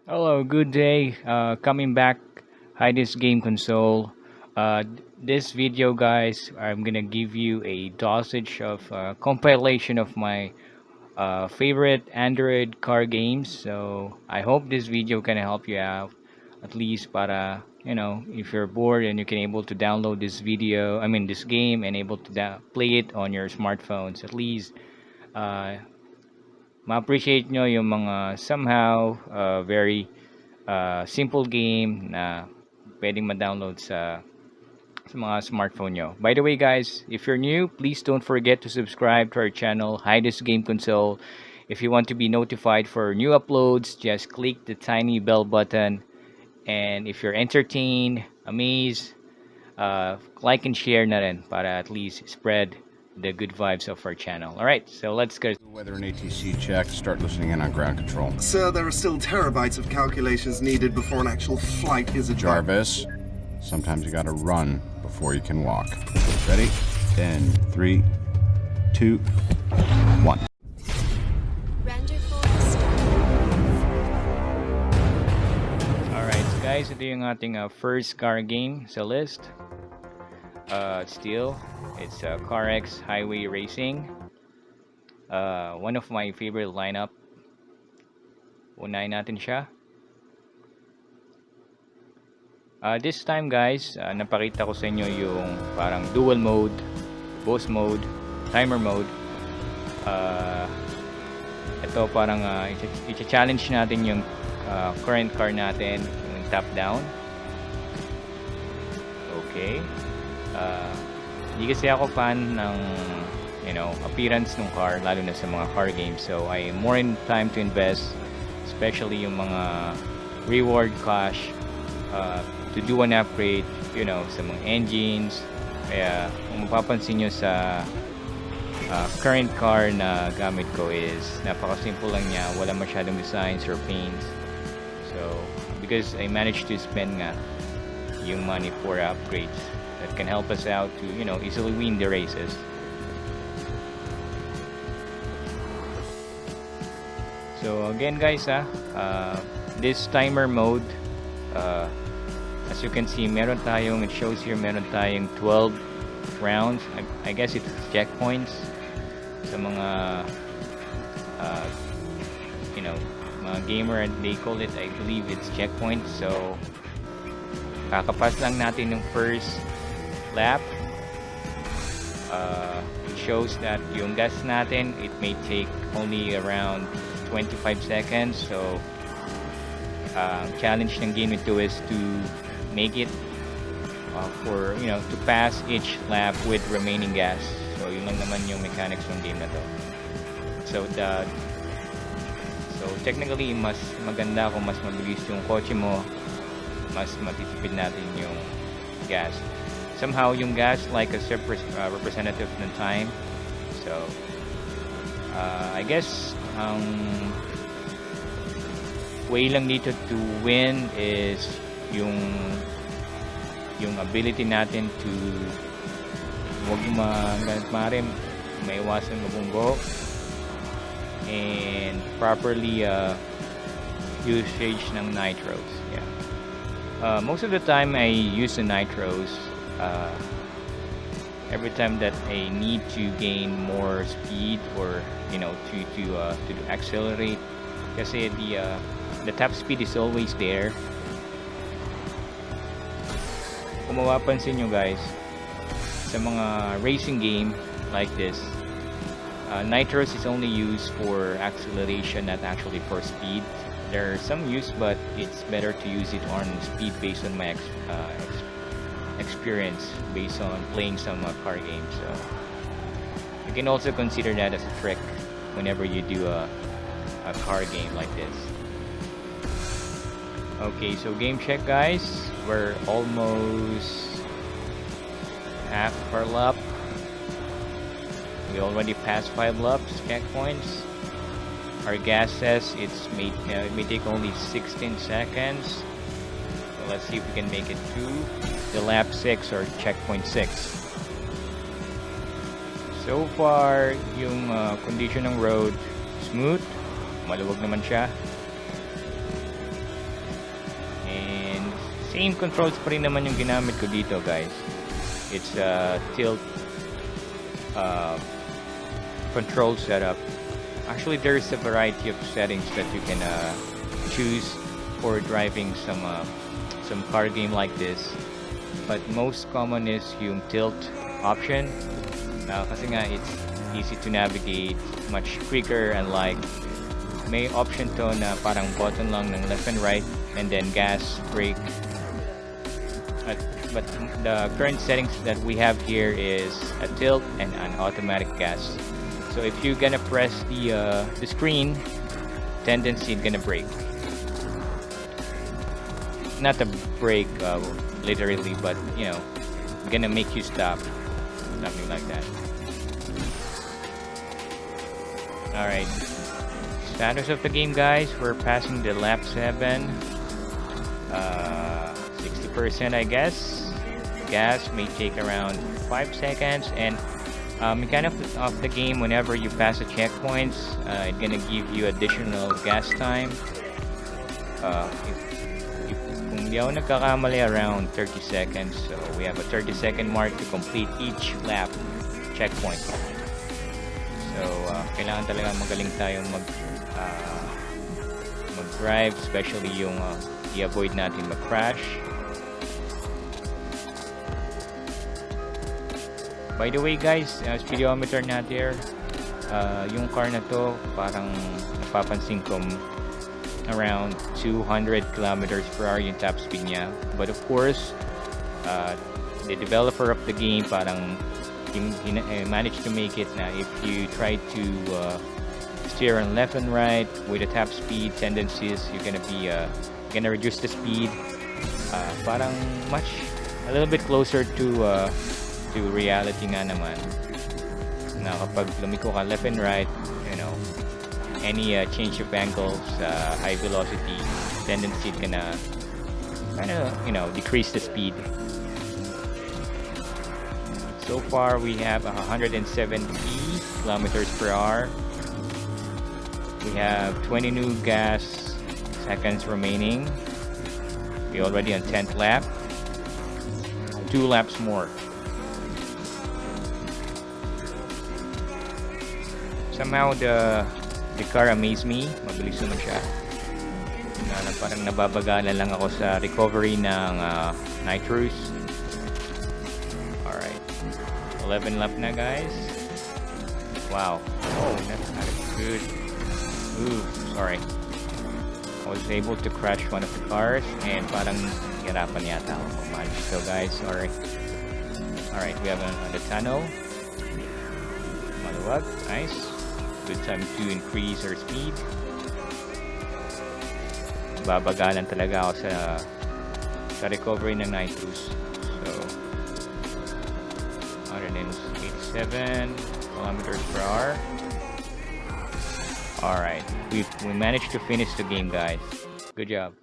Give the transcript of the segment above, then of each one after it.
Hello, good day. Coming back, Hyde's game console. This video, guys, I'm gonna give you a dosage of compilation of my favorite Android car games. So I hope this video can help you out, at least para if you're bored and you can able to download this video, I mean this game, and able to play it on your smartphones. At least uh, ma-appreciate nyo yung mga somehow very simple game na pwedeng ma-download sa mga smartphone nyo. By the way, guys, if you're new, please don't forget to subscribe to our channel, Hyde's Game Console. If you want to be notified for new uploads, just click the tiny bell button. And if you're entertained, amazed, like and share na rin para at least spread the good vibes of our channel. Alright, so let's go. Weather and ATC check. Start listening in on ground control. Sir, there are still terabytes of calculations needed before an actual flight is a Jarvis, sometimes you gotta run before you can walk. Ready? In 3, 2, 1. Alright, so guys, ito yung ating first car game sa list. It's carx highway racing. One of my favorite lineup. Unahin natin siya. This time, guys, napakita ko sa inyo yung parang dual mode, boss mode, timer mode. Ito parang i-challenge natin yung current car natin, yung top down. Okay. Hindi kasi ako fan ng appearance ng car, lalo na sa mga car games. So I am more in time to invest, especially yung mga reward cash to do an upgrade, sa mga engines. Kaya kung mapapansin nyo sa current car na gamit ko is napaka-simple lang niya, wala masyadong designs or paints. So because I managed to spend nga yung money for upgrades that can help us out to easily win the races. So again, guys, this timer mode, as you can see, it shows here meron tayong 12 rounds. I guess it's checkpoints sa mga mga gamer, and they call it, I believe it's checkpoints. So kakapas lang natin yung first lap. It shows that yung gas natin, it may take only around 25 seconds. So challenge ng game ito is to make it to pass each lap with remaining gas. So yun lang naman yung mechanics ng game na to. So technically mas maganda kung mas mabilis yung kotse mo, mas matitipid natin yung gas. Somehow yung gas like a representative ng time. So I guess way lang dito to win is yung ability natin to wag maiwasan mabunggo, and properly usage ng nitros. Most of the time I use the nitros every time that I need to gain more speed or to accelerate, kasi the top speed is always there. Kung mapapansin nyo, guys, sa mga racing game like this, nitros is only used for acceleration, not actually for speed. There are some use, but it's better to use it on speed based on my experience, based on playing some car games. So you can also consider that as a trick whenever you do a car game like this. Okay, so game check, guys. We're almost half per lap. We already passed 5 laps, checkpoints. Our gas says it may take only 16 seconds. So let's see if we can make it to the lap 6 or checkpoint 6. So far, yung condition ng road smooth, maluwag naman siya. And same controls pa rin naman yung ginamit ko dito, guys. It's a tilt control setup. Actually, there's a variety of settings that you can choose for driving some car game like this. But most common is yung tilt option. Kasi nga it's easy to navigate, much quicker, and like may option to na parang button lang ng left and right, and then gas, brake. But the current settings that we have here is a tilt and an automatic gas. So if you're gonna press the screen, tendency it's gonna brake. Not a brake literally, but you know, gonna make you stop, something like that. All right. Status of the game, guys. We're passing the lap 7. 60%, I guess. Gas may take around 5 seconds, and mechanic of the game, whenever you pass the checkpoints, it's gonna give you additional gas time. Kung di ako nagkakamali, around 30 seconds. So we have a 30-second mark to complete each lap checkpoint. So kailangan talaga magaling tayong mag-drive, especially yung i-avoid natin mag-crash. By the way, guys, speedometer natin, yung car na to, parang napapansin ko around 200 kilometers per hour yung top speed niya. But of course, the developer of the game parang managed to make it na if you try to steer on left and right with the top speed tendencies, you're gonna reduce the speed. Parang a little bit closer to reality nga naman. Na kapag lumiko ka left and right, you know, any change of angles, high velocity tendency gonna decrease the speed. So far we have 170 kilometers per hour. We have 20 new gas seconds remaining. We're already on 10th lap. 2 laps more. Somehow the car amazed me. Mabilis naman siya. Parang nababagala lang ako sa recovery ng nitrous. Alright. 11 lap na, guys. Wow. Oh, that's not good. Ooh, sorry. I was able to crash one of the cars and parang hirapan yata ako kumalis. So guys, sorry. Alright, we have the tunnel. Maluwag. Nice. Good time to increase our speed. Babagalan talaga ako sa recovery ng nitrous. So 187 kilometers per hour. Alright, we managed to finish the game, guys. Good job.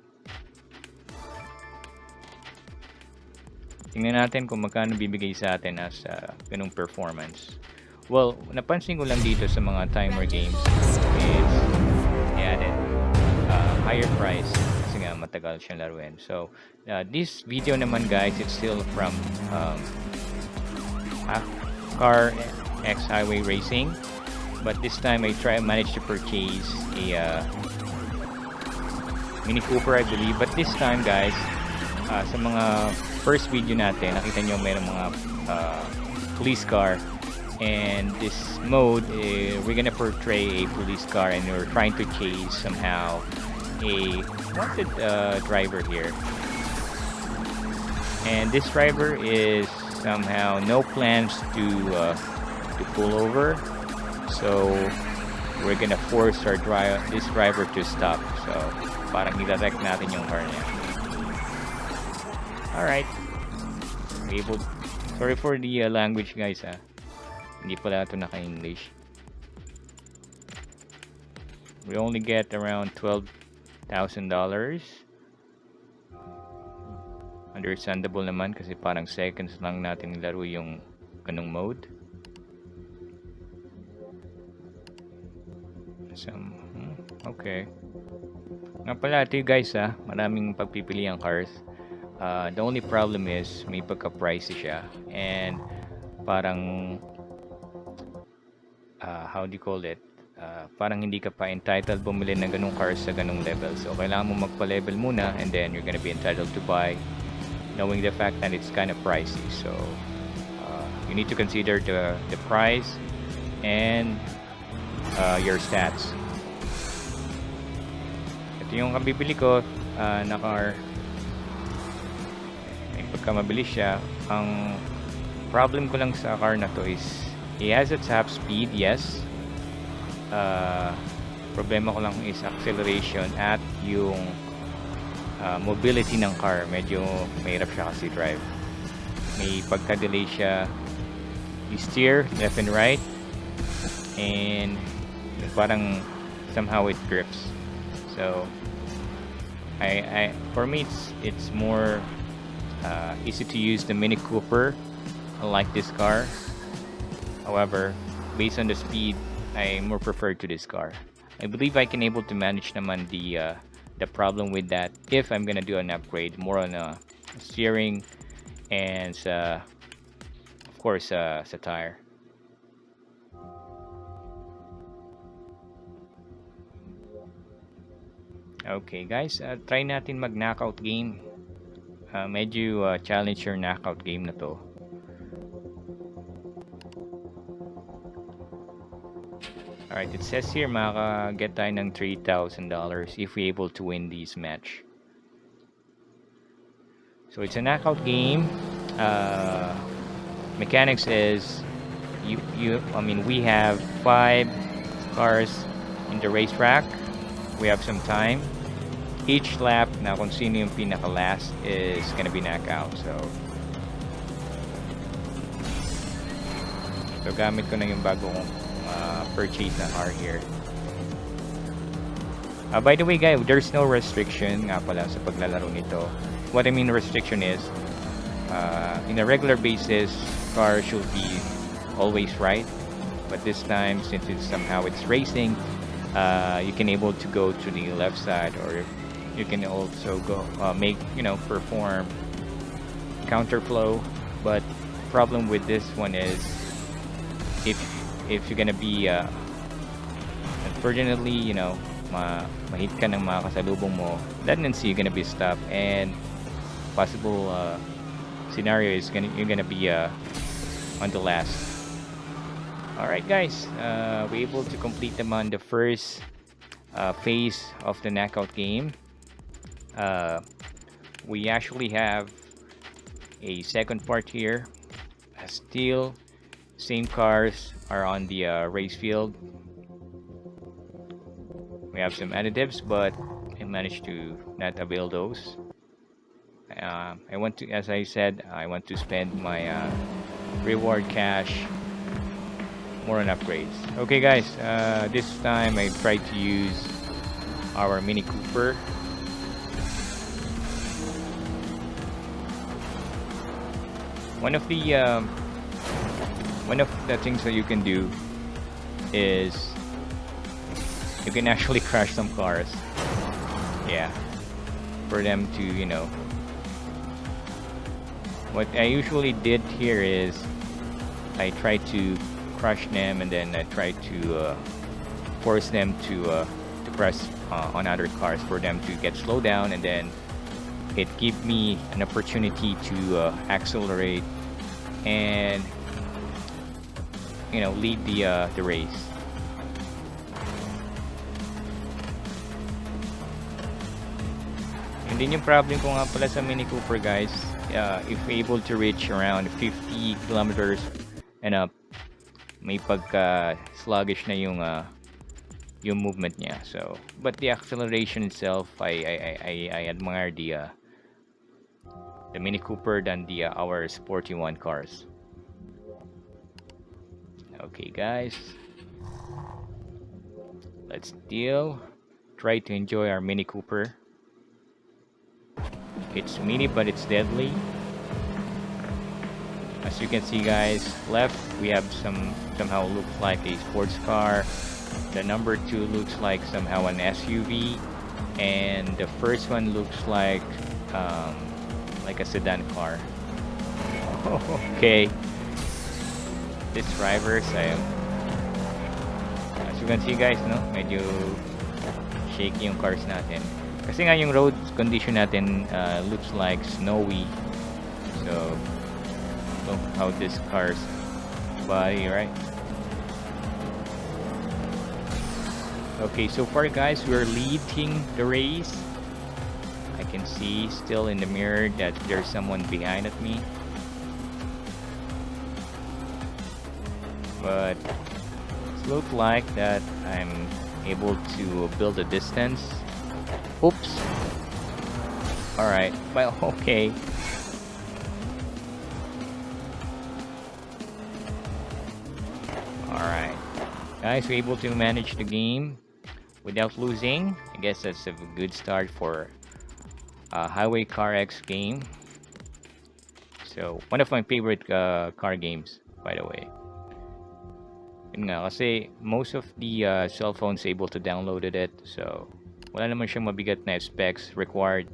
Tingnan natin kung magkano bibigay sa atin as ganung performance. Well, napansin ko lang dito sa mga timer games is added higher price kasi nga matagal siyang laruin. So, this video naman, guys, it's still from carx highway racing. But this time I managed to purchase a Mini Cooper, I believe. But this time, guys, sa mga first video natin, nakita nyo mayroong mga police car. And this mode, we're gonna portray a police car and we're trying to chase somehow a wanted driver here. And this driver is somehow no plans to pull over. So we're gonna force this driver to stop. So parang nidirect natin yung car niya. Alright. Sorry for the language, guys, ha. Hindi pala ito naka-English. We only get around $12,000. Understandable naman kasi parang seconds lang natin nilaro yung ganung mode. Okay. Nga pala, ito guys maraming pagpipili ang cars. The only problem is may pagka-pricey siya and parang how do you call it? Parang hindi ka pa entitled bumili ng ganung cars sa ganung level. So kailangan mo magpa-level muna and then you're gonna be entitled to buy knowing the fact that it's kind of pricey. So you need to consider the price and your stats. Ito yung kabibili ko na car. May pagkamabilis siya. Ang problem ko lang sa car na to is it has its top speed, yes. Problema ko lang is acceleration at yung mobility ng car. Medyo mahirap siya kasi drive. May pagka-delay siya. You steer left and right and parang somehow it drifts. So I for me it's more easy to use the Mini Cooper unlike this car. However, based on the speed, I more prefer to this car. I believe I can able to manage naman the problem with that if I'm gonna do an upgrade more on steering and of course sa tire. Okay guys, try natin mag knockout game. Medyo challenge your knockout game na to. Alright, it says here maka-get tayo ng $3,000 if we able to win this match. So it's a knockout game. Mechanics is we have 5 cars in the racetrack. We have some time. Each lap na kung sino yung pinaka-last is gonna be knockout. So gamit ko na yung bagong purchase na car here. By the way guys, there's no restriction nga pala sa paglalaro nito. What I mean restriction is in a regular basis car should be always right, but this time since it's racing, you can able to go to the left side or you can also go perform counterflow. But problem with this one is if you're gonna be unfortunately mahit ka ng mga kasalubong mo, that means you're gonna be stopped and possible scenario is you're gonna be on the last. Alright guys, we're able to complete them on the first phase of the knockout game. We actually have a second part here. Still same cars are on the race field. We have some additives, but I managed to not avail those. As I said, I want to spend my reward cash more on upgrades. Okay guys, this time I tried to use our Mini Cooper. One of the things that you can do is you can actually crash some cars. Yeah, for them to what I usually did here is I try to crush them and then I try to force them to press on other cars for them to get slowed down, and then it give me an opportunity to accelerate and lead the race. And then yung problem ko nga pala sa Mini Cooper guys, if able to reach around 50 kilometers and up, may pagka sluggish na yung movement niya. So but the acceleration itself, I admire the Mini Cooper than our sporty one cars. Okay guys, let's try to enjoy our Mini Cooper. It's mini but it's deadly. As you can see guys, left we have somehow looks like a sports car. The number 2 looks like somehow an SUV, and the first one looks like a sedan car. Okay, this drivers, as you can see guys, no, medyo shaky yung cars natin. Kasi nga yung road condition natin looks like snowy. So look how this car's body, right? Okay, so far guys, we're leading the race. I can see still in the mirror that there's someone behind at me. But it looks like that I'm able to build a distance. Oops. Alright, well, okay. Alright. Guys, we're able to manage the game without losing. I guess that's a good start for a highway carx game. So, one of my favorite car games, by the way. Yun nga, kasi most of the cell phones able to download it, so wala naman siyang mabigat na specs required.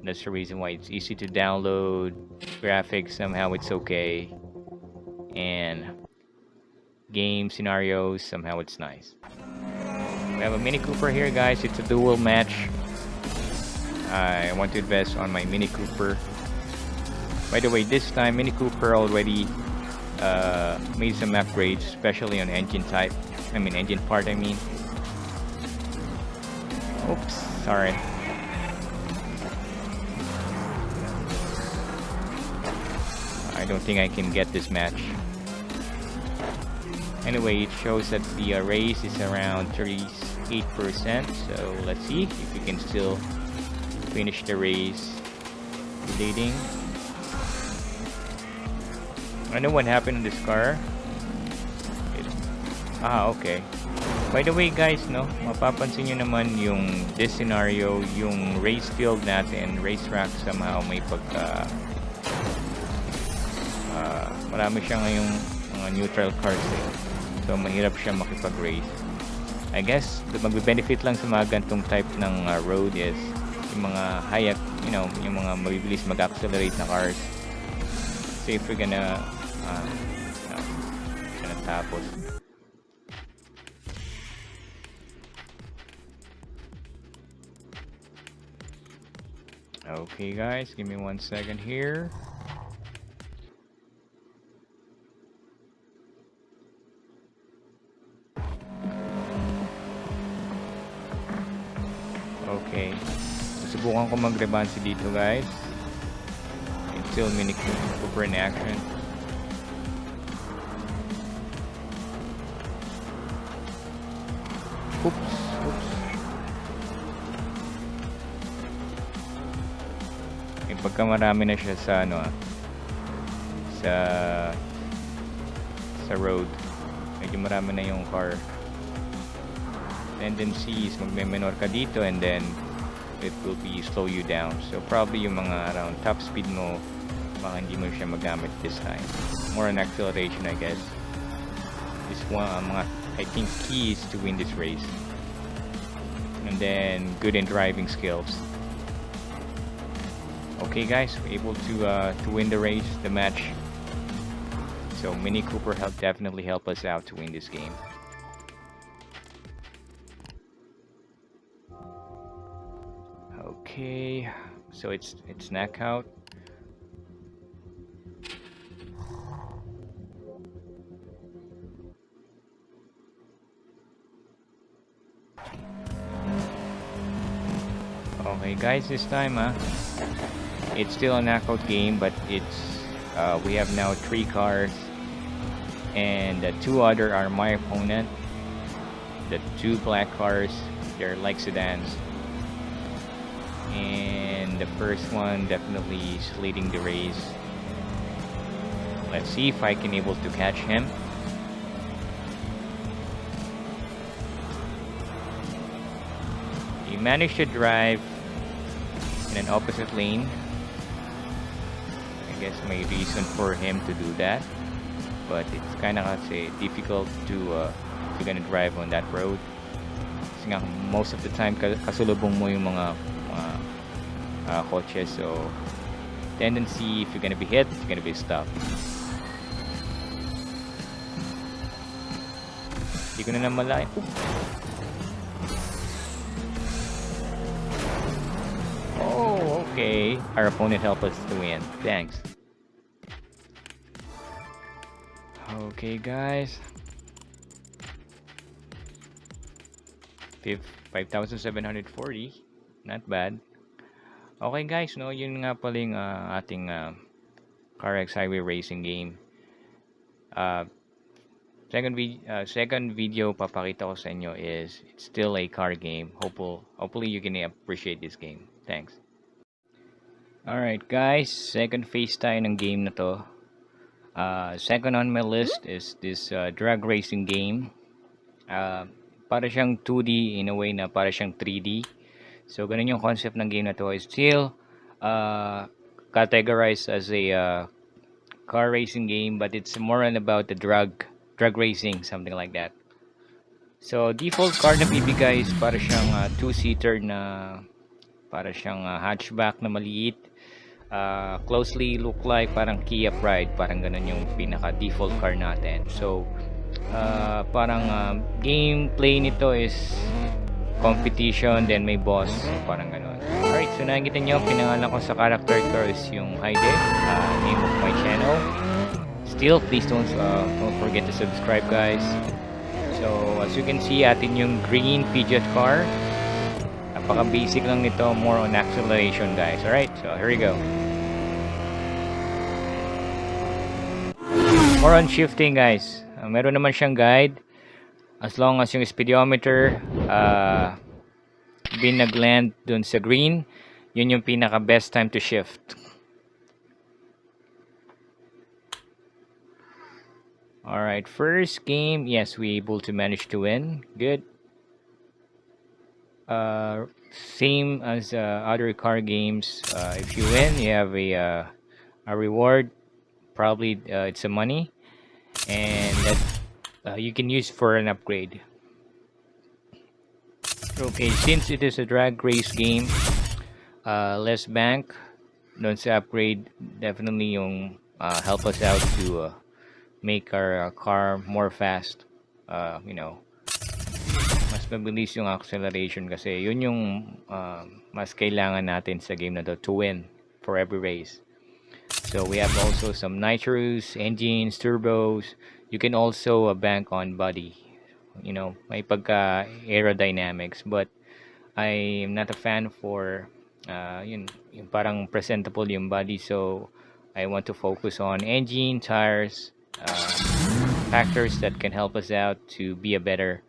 That's the reason why it's easy to download. Graphics, somehow it's okay, and game scenarios, somehow it's nice. We have a Mini Cooper here guys. It's a dual match. I want to invest on my Mini Cooper. By the way, this time Mini Cooper already made some upgrades, especially on engine type. Engine part. Oops, sorry. I don't think I can get this match. Anyway, it shows that the race is around 38%. So let's see if we can still finish the race leading. I know what happened in this car. Okay. By the way guys, no, mapapansin nyo naman yung this scenario, yung race field natin, racetrack, somehow may pagka marami siya ngayong mga neutral cars eh. So mahirap siya makipag-race. I guess magbe-benefit lang sa mga gantong type ng road is yung mga high, yung mga mabibilis mag-accelerate na cars. So if we're gonna tapos. Okay guys, give me 1 second here. Okay, susubukan ko mag-rebansi dito guys. It's still Mini Cooper in action. Oops. Pagka marami na siya sa sa road, medyo marami na yung car, tendency is magme-menor ka dito and then it will be slow you down. So probably yung mga around top speed mo, baka hindi mo siya magamit this time. More on acceleration, I guess. This one, mga I think keys to win this race. And then good in driving skills. Okay guys, we're able to win the race, the match. So Mini Cooper definitely help us out to win this game. Okay, so it's knockout. Okay guys, this time it's still a knockout game, but it's we have now 3 cars, and the 2 other are my opponent. The 2 black cars, they're like sedans, and the first one definitely is leading the race. Let's see if I can able to catch him. He managed to drive in an opposite lane. I guess may reason for him to do that, but it's kind of difficult to if you're gonna drive on that road. Kasi nga, most of the time kasulubong mo yung mga kotse. So tendency, if you're gonna be hit, you're gonna be stopped. Hindi ko na namalayan. Oh, okay. Our opponent helped us to win. Thanks. Okay, guys. 5,740. Not bad. Okay, guys. No, yun nga pala yung ating carx highway racing game. Second video papakita ko sa inyo is it's still a car game. Hopefully you can appreciate this game. Thanks. Alright guys, second phase tayo ng game na to. Second on my list is this drag racing game. Para siyang 2D in a way na para siyang 3D. So ganun yung concept ng game na to. Is still categorized as a car racing game, but it's more on about the drag racing, something like that. So default car na bibigay is para siyang 2-seater na para siyang hatchback na maliit. Closely look like parang Kia Pride, parang ganun yung pinaka default car natin. So parang gameplay nito is competition, then may boss, parang ganun. Alright, so nakikita nyo, pinangalan ko sa character ko is yung Hyde, name of my channel. Still, please don't forget to subscribe, guys. So as you can see, atin yung green Peugeot car. Napaka basic lang nito, more on acceleration, guys. Alright, so here we go. More on shifting, guys. Meron naman siyang guide. As long as yung speedometer nag-land dun sa green, yun yung pinaka best time to shift. Alright, first game, yes, we able to manage to win. Good. Same as other car games. If you win, you have a reward. Probably it's a money, and that you can use for an upgrade. Okay, since it is a drag race game, less bank, don't say upgrade. Definitely yung help us out to make our car more fast. You know, mas mabilis yung acceleration kasi yun yung mas kailangan natin sa game na to win for every race. So we have also some nitros, engines, turbos. You can also bank on body. You know, may pagka aerodynamics, but I'm not a fan for yung parang presentable yung body, so I want to focus on engine, tires, factors that can help us out to be a better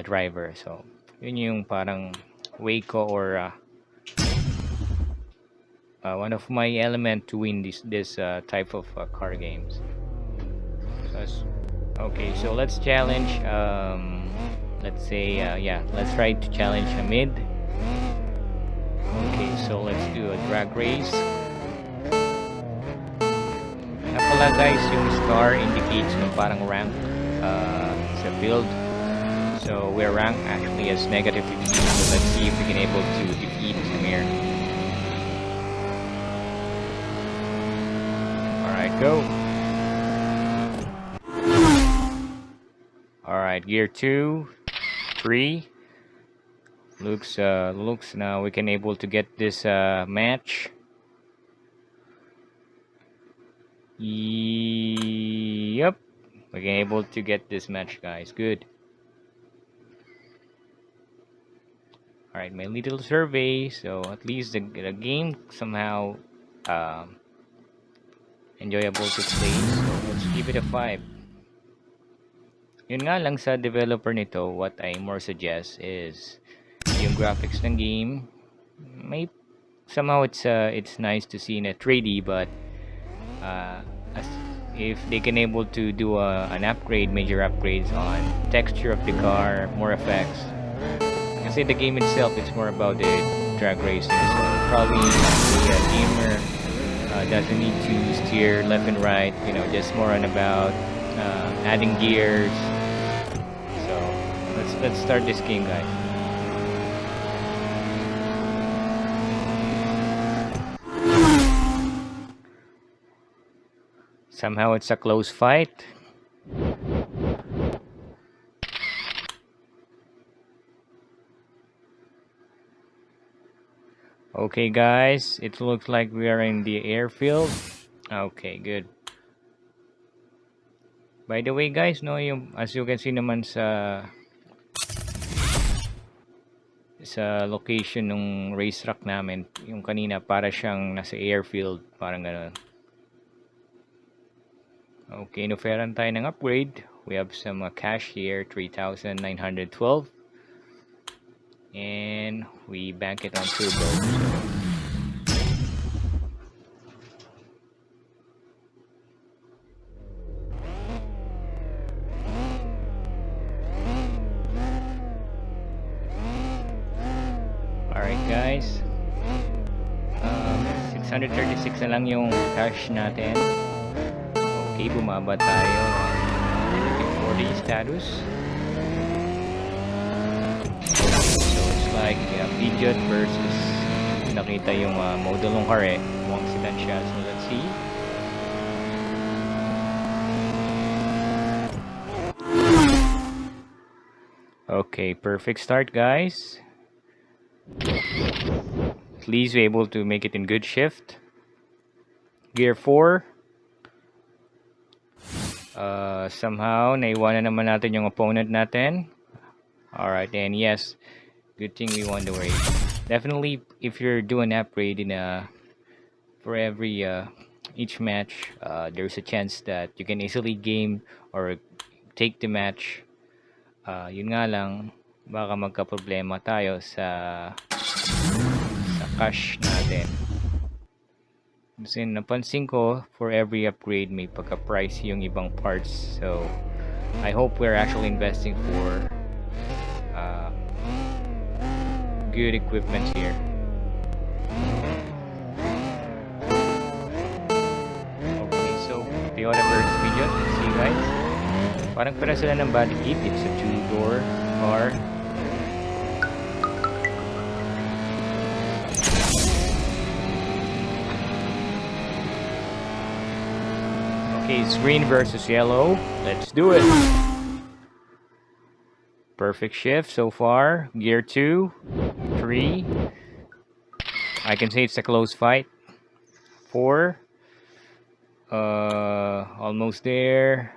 driver. So yun yung parang way ko, or one of my element to win this type of car games. Okay, so let's challenge. Let's say yeah, let's try to challenge a mid. Okay, so let's do a drag race. Pala guys, yung star indicates yung parang rank sa field. So we're ranked actually as negative 15. So let's see if we can able to defeat Samir. Alright, go. Alright, gear 2, 3. Looks now we can able to get this match. Yep, we can able to get this match, guys. Good. Alright, my little survey. So at least the game somehow enjoyable to play. So let's give it a 5. Yun nga lang sa developer nito, what I more suggest is yung graphics ng game. May somehow it's nice to see in a 3D, but if they can able to do an upgrade, major upgrades on texture of the car, more effects. Kasi the game itself, it's more about the drag racing, so probably the gamer doesn't need to steer left and right, you know, just more on about adding gears. So let's let's start this game, guys. Somehow it's a close fight. Okay, guys, it looks like we are in the airfield. Okay, good. By the way, guys, no, yung as you can see naman sa location ng racetrack namin, yung kanina para siyang nasa airfield, parang gano'n. Okay, inoferan tayo ng upgrade. We have some cash here, 3,912. And we bank it on turbo. Alright guys, 636 na lang yung cash natin. Okay, bumaba tayo negative 40 status. So it's like Pidgeot versus nakita yung model ng car eh. Mukhang sedan siya. So let's see. Okay, perfect start guys. At least we're able to make it in good shift. Gear 4. Somehow naiwanan naman natin yung opponent natin. Alright, and yes, good thing we won the race. Definitely, if you're doing upgrade in for every each match, there's a chance that you can easily game or take the match. Yun nga lang, baka magka-problema tayo sa cash natin. Kasi napansin ko, for every upgrade may pagka-price yung ibang parts. So, I hope we're actually investing for good equipment here. Okay, so Toyota versus Pidgeot. Let's see guys. Parang pera sila ng body kit. It's a 2-door car. Okay, it's green versus yellow. Let's do it. Perfect shift so far. Gear 2, 3. I can say it's a close fight. 4. Almost there.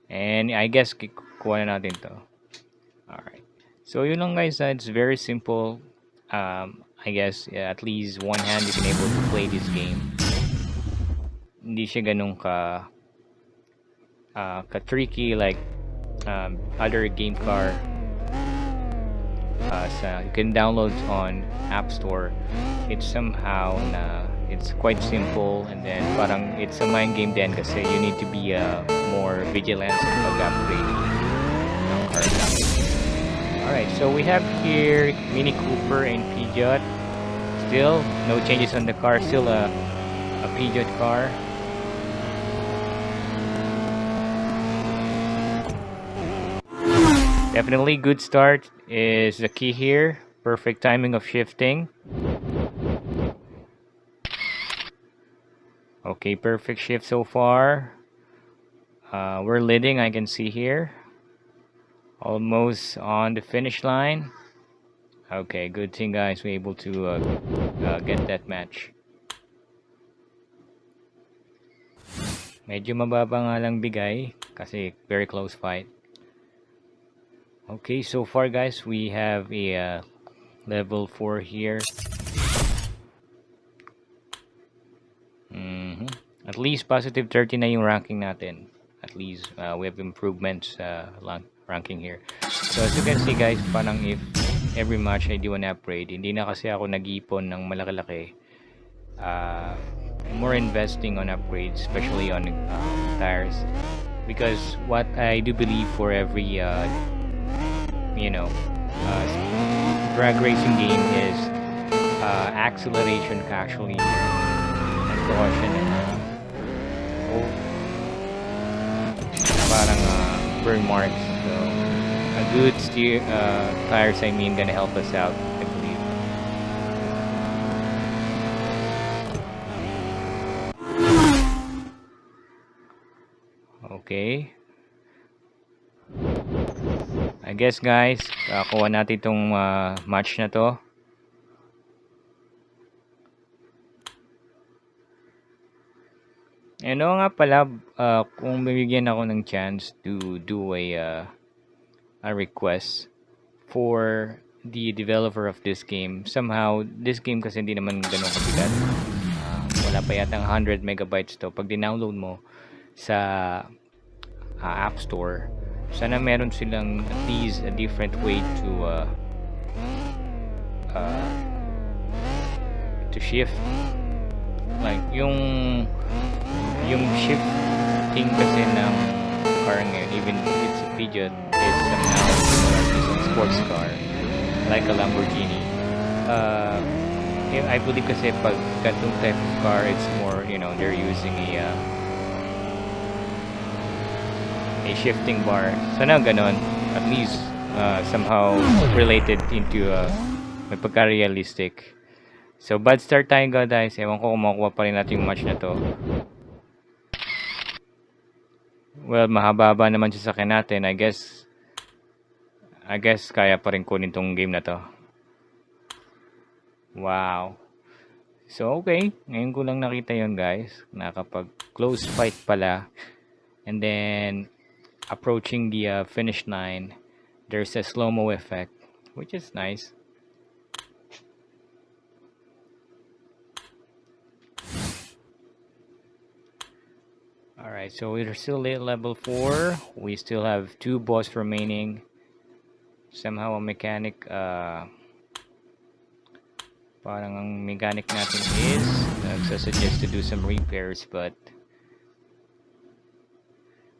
And I guess kuha na natin to. Alright. So yun lang guys. It's very simple. I guess at least one hand you can able to play this game. Hindi siya ganun ka tricky like other game car. So you can download on App Store. It's somehow it's quite simple, and then parang it's a mind game din kasi you need to be more vigilant sa pag-upgrade ng car. Alright, so we have here Mini Cooper and Pidgeot. Still no changes on the car, still a Pidgeot car. Definitely good start is the key here. Perfect timing of shifting. Okay, perfect shift so far. We're leading, I can see here. Almost on the finish line. Okay, good thing guys, we're able to get that match. Medyo mababa nga lang bigay kasi very close fight. Okay, so far guys, we have a level 4 here. At least positive 30 na yung ranking natin. At least we have improvements ranking here. So as you can see guys, parang if every match I do an upgrade, hindi na kasi ako nag-ipon ng malaki-laki. More investing on upgrades, especially on tires. Because what I do believe for every drag racing game is acceleration actually and caution and parang burn marks. So good tires, I mean, gonna help us out, I believe. Okay. I guess guys, kuha natin itong match na to. Ano nga pala, kung bibigyan ako ng chance to do a request for the developer of this game. Somehow, this game kasi hindi naman ganun kabigat. Wala pa yata 100 megabytes to. Pag dinownload mo sa App Store, sana meron silang at least a different way to shift, like yung shifting kasi ng car ngayon, even if it's a Peugeot, is somehow similar to some sports car like a Lamborghini. I believe kasi pag ganitong type of car, it's more, they're using a shifting bar. Sana ganon, at least somehow related into may pagka-realistic. So bad start tayo guys. Ewan ko kung makuha pa rin natin yung match na to. Well, mahaba-haba naman siya sa akin natin. I guess kaya pa rin kunin tong game na to. Wow. So okay, ngayon ko lang nakita yon guys. Nakapag close fight pala. And then approaching the finish line, there's a slow-mo effect, which is nice. Alright, so we're still at level 4. We still have 2 boss remaining. Somehow a mechanic, parang ang mechanic natin is suggest to do some repairs, but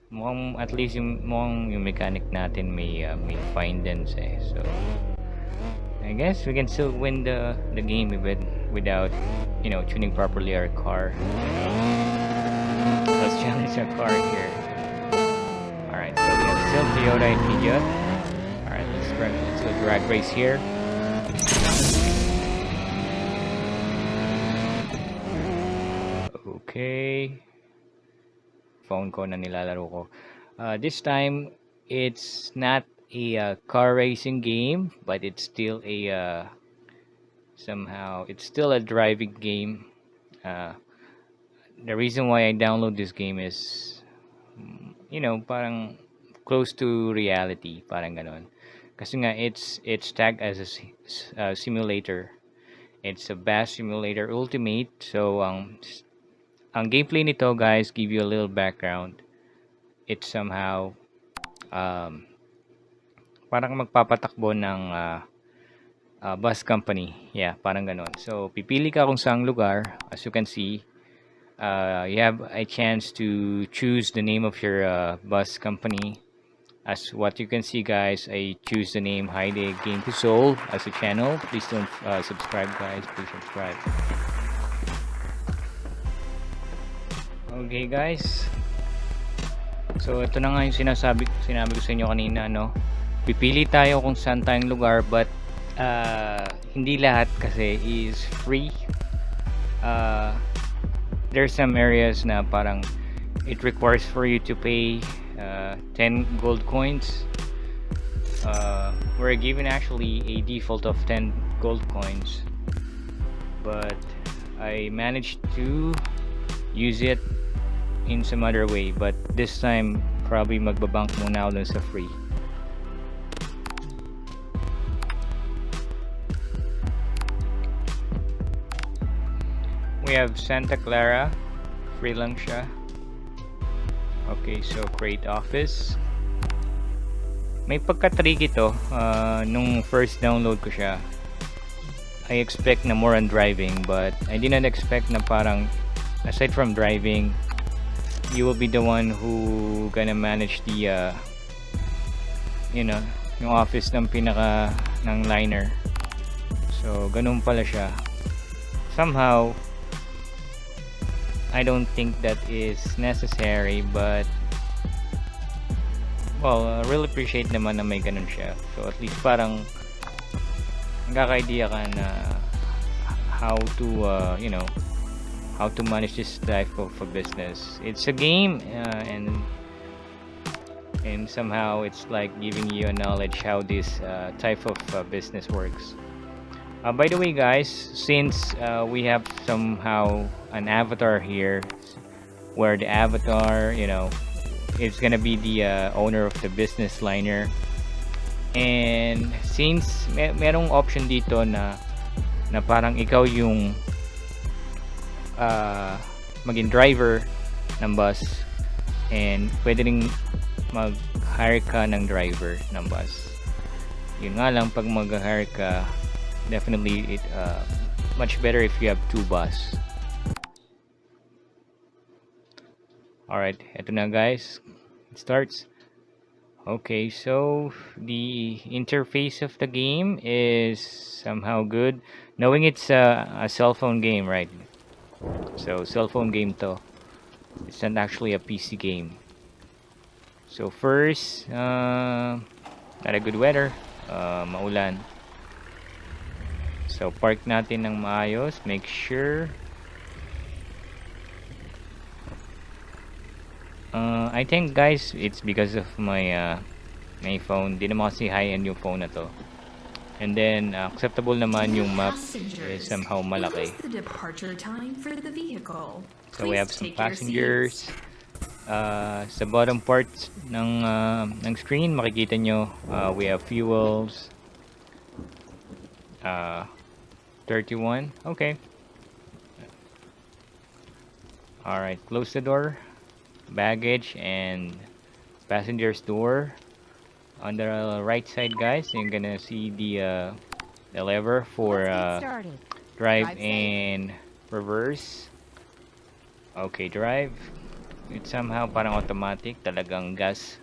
mukhang at least yung mechanic natin may findings so I guess we can still win the game even without tuning properly our car. Let's challenge our car here. Alright, so we have still Toyota and Peugeot. Alright, let's go drag race here. Okay, phone ko na nilalaro ko. This time it's not a car racing game, but it's still a somehow it's still a driving game. The reason why I download this game is parang close to reality, parang ganon. Kasi nga it's tagged as a simulator. It's a bass simulator ultimate. So ang gameplay nito guys, give you a little background. It's somehow parang magpapatakbo ng bus company. Yeah, parang ganon. So pipili ka kung saang lugar. As you can see, you have a chance to choose the name of your bus company. As what you can see guys, I choose the name Hyde Game Console as a channel. Please don't subscribe guys, please subscribe. Okay guys, so ito na nga yung sinabi ko sa inyo kanina, pipili tayo kung saan tayong lugar, but hindi lahat kasi is free. There's some areas na parang it requires for you to pay 10 gold coins. We're given actually a default of 10 gold coins, but I managed to use it in some other way, but this time probably magbabank muna ako dun sa free. We have Santa Clara, free lang siya. Okay, so create office. May pagka-tricky to. Nung first download ko siya, I expect na more on driving, but I did not expect na parang aside from driving, you will be the one who gonna manage the yung office ng liner. So ganun pala siya. Somehow I don't think that is necessary, but well, really appreciate naman na may ganun siya. So at least parang nagkaka-idea ka na how to how to manage this type of a business. It's a game, and somehow it's like giving you a knowledge how this type of business works. By the way, guys, since we have somehow an avatar here, where the avatar, it's gonna be the owner of the business liner, and since merong option dito na parang ikaw yung maging driver ng bus, and pwede ring mag-hire ka ng driver ng bus. Yun nga lang, pag mag-hire ka, definitely it much better if you have two bus. Alright, eto na guys, it starts. Okay, so the interface of the game is somehow good, knowing it's a cell phone game, right? So cell phone game to, it's not actually a PC game. So first, not a good weather, maulan. So park natin ng maayos, make sure. I think guys, it's because of my my phone. Di naman kasi high-end yung phone na to. And then acceptable naman yung map is somehow malaki. So we have some passengers. Sa bottom part ng screen, makikita nyo we have fuels. 31. Okay. Alright, close the door. Baggage and passengers door. On the right side, guys, you're gonna see the lever for drive and reverse. Okay, drive. It's somehow parang automatic, talagang gas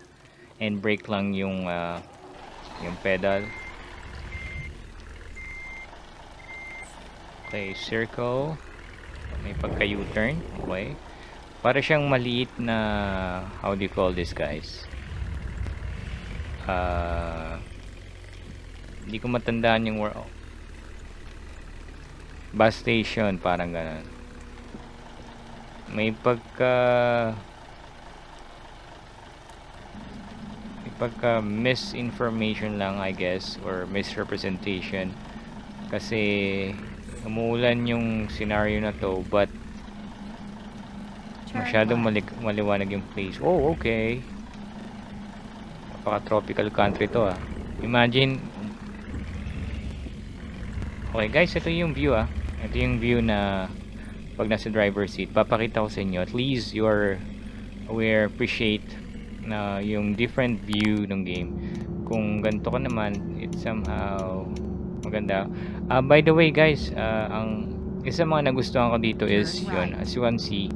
and brake lang yung pedal. Okay, circle. May pagka U-turn. Okay. Para siyang maliit na, how do you call this, guys? Hindi ko matandaan yung word. Bus station, parang ganun. May pagka misinformation lang, I guess, or misrepresentation, kasi umuulan yung scenario na to, but masyadong maliwanag yung place. Oh, okay. Napaka-tropical country to ah. Imagine. Okay guys, ito yung view ah. Ito yung view na pag nasa driver's seat. Papakita ko sa inyo. At least you are aware, appreciate na yung different view ng game. Kung ganito ka naman, it's somehow maganda. By the way guys, ang isa mga nagustuhan ko dito is yun, as you can see,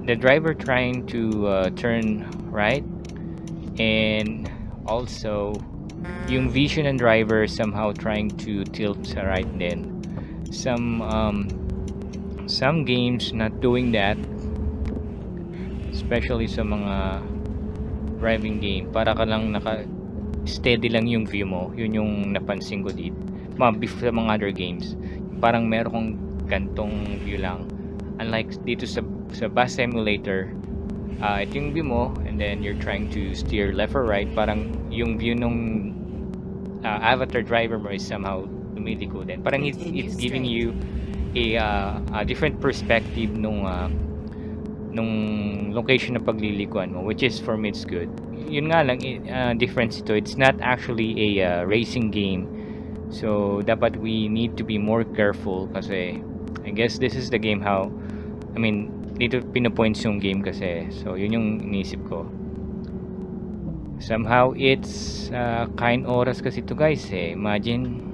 the driver trying to turn right, and also yung vision ng driver somehow trying to tilt sa right din. Some games not doing that, especially sa mga driving game, para ka lang steady lang yung view mo. Yun yung napansin ko dito sa mga other games, parang meron kong gantong view lang. Unlike dito sa bus simulator, ito yung view mo, and then you're trying to steer left or right. Parang yung view nung avatar driver mo is somehow lumiliko din. Parang it's giving you a different perspective nung location na paglilikuan mo, which is for me it's good. Yun nga lang, difference ito, it's not actually a racing game, so dapat we need to be more careful kasi I guess this is the game how, I mean, dito pinopoints yung game kasi, so yun yung inisip ko. Somehow it's kain oras kasi to guys eh. Imagine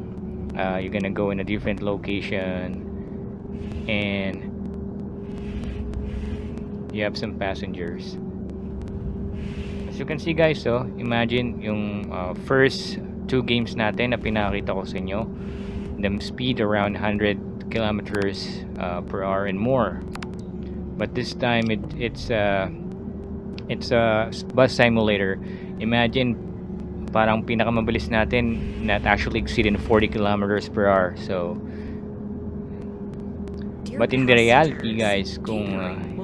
you're gonna go in a different location and you have some passengers. As you can see guys, so imagine yung first two games natin na pinakita ko sa inyo, the speed around 100 kilometers per hour and more, but this time it's It's a bus simulator. Imagine parang pinakamabilis natin not actually exceeding 40 kilometers per hour. So but in the reality, guys, kung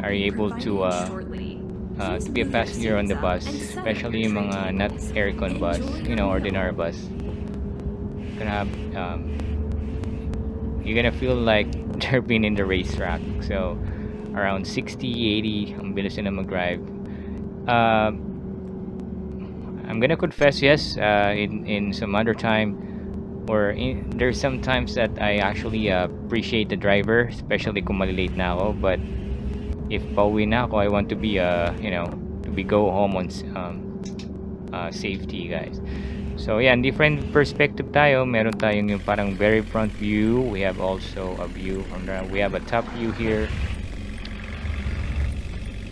are you able to be a passenger on the bus, especially yung mga not aircon bus, you know, ordinary bus, gonna have you're gonna feel like they're being in the racetrack. So around 60, 80, ang bilis na mag-drive. I'm gonna confess, yes, in some other time, there's some times that I actually appreciate the driver, especially kung malilate na ako. But if pauwi na ako, I want to be you know, to be go home on safety, guys. So yeah, different perspective tayo. Meron tayong yung parang very front view. We have also a view from the, we have a top view here.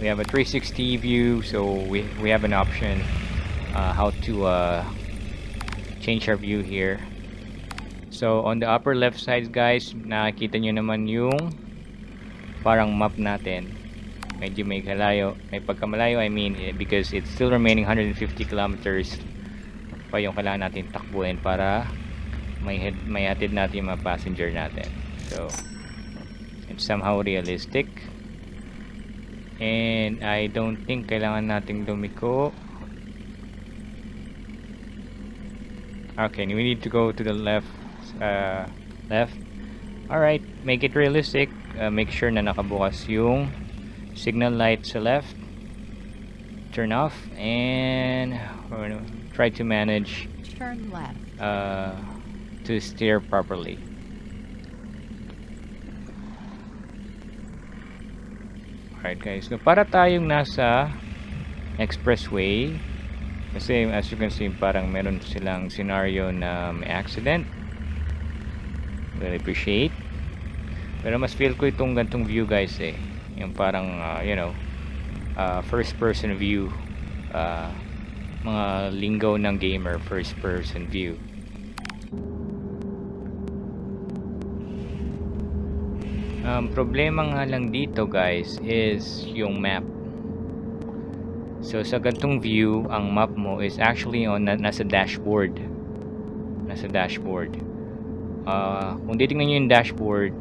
We have a 360 view, so we have an option how to change our view here. So on the upper left side, guys, nakikita nyo naman yung parang map natin. Medyo may kalayo, may pagkamalayo, I mean, because it's still remaining 150 kilometers pa yung kailangan natin takbuhin para may hatid natin yung mga passenger natin. So it's somehow realistic, and I don't think kailangan nating lumiko. Okay, we need to go to the left. Alright, make it realistic. Make sure na nakabukas yung signal light sa left. Turn off, and we're gonna try to manage turn left to steer properly. Alright, guys, so para tayong nasa expressway, kasi as you can see, parang meron silang scenario na may accident. Really appreciate. Pero mas feel ko itong gantong view, guys, eh. Yung parang you know, first person view, mga lingo ng gamer, first person view. Problema nga lang dito, guys, is yung map. So sa gantong view, ang map mo is actually on nasa dashboard. Nasa dashboard. Kung titingnan nyo yung dashboard,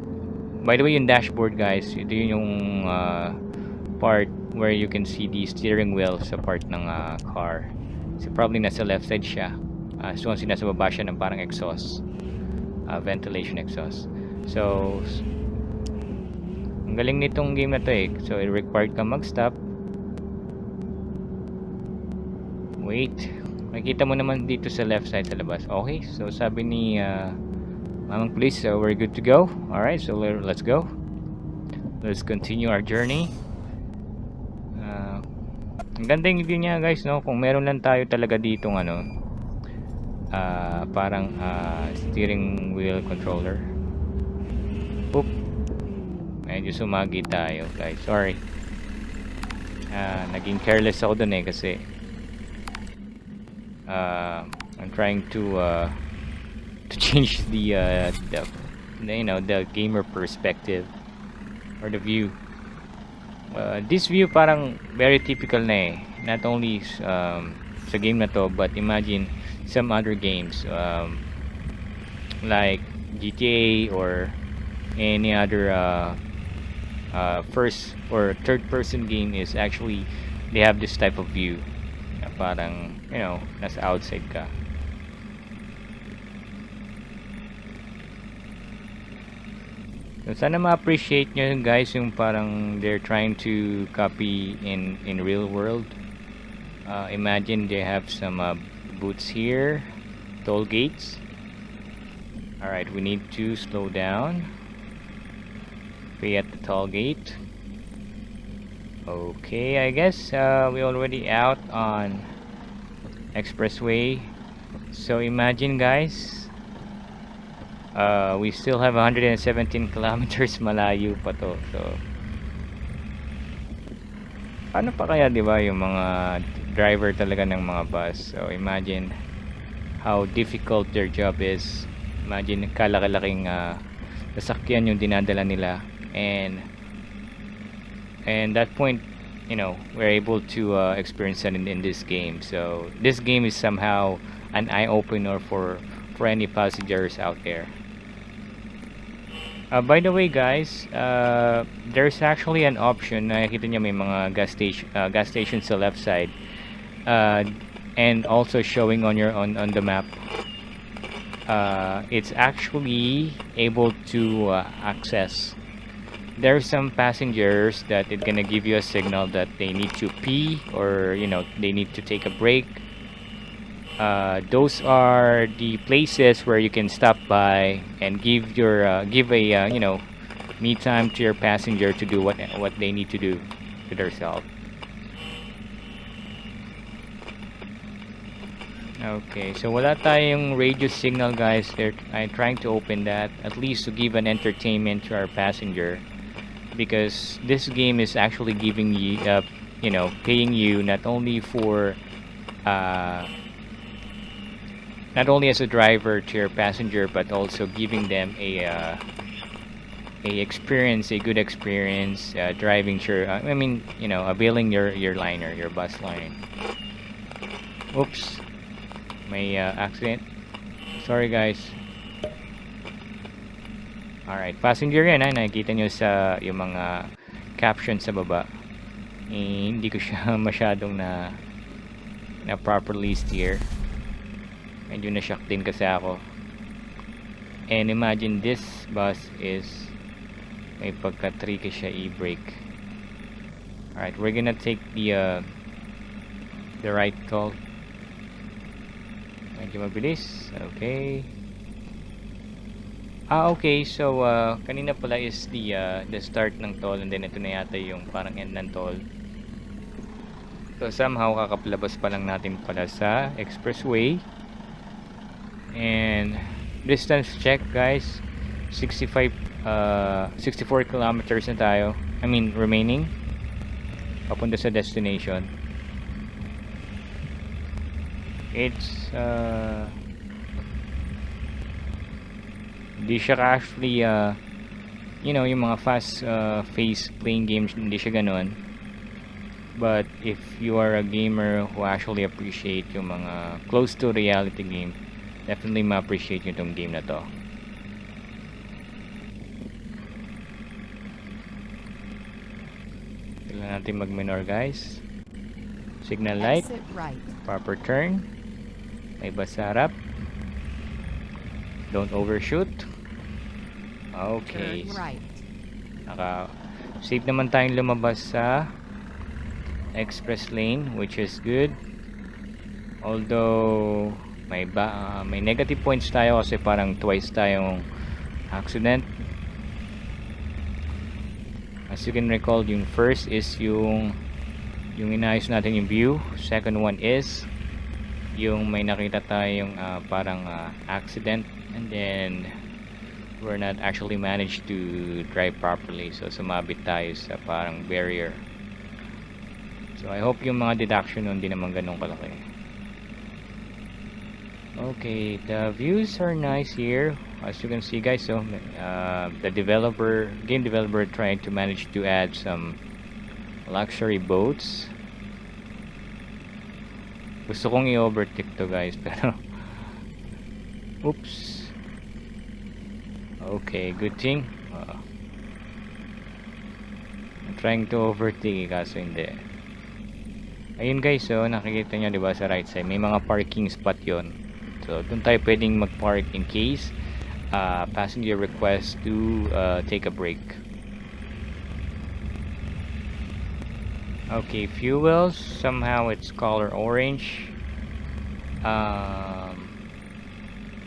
by the way, yung dashboard, guys, ito yung part where you can see the steering wheel sa part ng car. So probably nasa left side siya. So nasa baba siya ng parang exhaust, ventilation exhaust. So ang galing nitong game na to, eh. So it required ka mag-stop. Wait, makikita mo naman dito sa left side sa labas. Okay, so sabi ni Mamang Police, so we're good to go. Alright, so let's go. Let's continue our journey. Ang ganda yung view niya, guys, no? Kung meron lang tayo talaga ditong ano, parang steering wheel controller. Oop, medyo sumagi tayo, guys, sorry. Naging careless ako dun, eh, kasi I'm trying to change the you know, the gamer perspective or the view. This view parang very typical na, eh. Not only sa game na to, but imagine some other games like GTA or any other first or third person game is actually they have this type of view na parang, you know, nasa outside ka. So sana ma-appreciate nyo, guys, yung parang they're trying to copy in real world. Imagine they have some booths here, toll gates. Alright, we need to slow down, pay at the toll gate. Okay, I guess we already out on expressway. So imagine, guys, we still have 117 kilometers malayo pa to. So ano pa kaya, di ba, yung mga driver talaga ng mga bus? So imagine how difficult their job is. Imagine kalaki-laking sasakyan yung dinadala nila, and that point we're able to experience that in this game. So this game is somehow an eye opener for any passengers out there. By the way, guys, there's actually an option. Nakikita niyo may mga gas station sa left side, uh, and also showing on on the map. It's actually able to access. There's some passengers that it's gonna give you a signal that they need to pee, or they need to take a break. Those are the places where you can stop by and give a me time to your passenger to do what they need to do to themselves. Okay, so wala tayong radio signal, guys. I'm trying to open that at least to give an entertainment to our passenger, because this game is actually giving you paying you not only for not only as a driver to your passenger, but also giving them a good experience driving sure availing your liner, your bus line. Oops, may accident. Sorry, guys. Alright, passenger yan, nakikita nyo sa yung mga caption sa baba. Hindi ko siya masyadong na properly steer. Medyo na-shock din kasi ako. And imagine this bus is may pagka-tricky siya i-brake. Alright, we're gonna take the right call. Medyo mabilis. Okay. Okay. So, kanina pala is the start ng toll, and then ito na yata yung parang end ng toll. So, somehow kakapalabas pa lang natin pala sa expressway. And distance check, guys. 64 kilometers na tayo. Remaining. Papunta sa destination. It's hindi siya actually yung mga fast phase playing games, hindi siya ganun. But if you are a gamer who actually appreciate yung mga close to reality game, definitely ma-appreciate nyo itong game na to. Kailangan natin mag-minor, guys. Signal light, right. proper turn, may bus sa harap, don't overshoot. Okay, Turn right. safe naman tayong lumabas sa express lane, which is good. Although may negative points tayo kasi parang twice tayong accident. As you can recall, yung first is yung inayos natin yung view. Second one is yung may nakita tayong parang accident, and then we're not actually managed to drive properly, so sumabit tayo sa parang barrier. So I hope yung mga deduction nun di naman ganun kalaki. Okay, the views are nice here, as you can see, guys. So the game developer trying to manage to add some luxury boats. Gusto kong i-overtake to, guys, pero oops. Okay, good thing. I'm trying to overtake, kaso hindi. Ayun, guys, so nakikita nyo, diba, sa right side may mga parking spot yon. So doon tayo pwedeng mag-park in case passenger request to take a break. Okay, fuels, somehow it's color orange.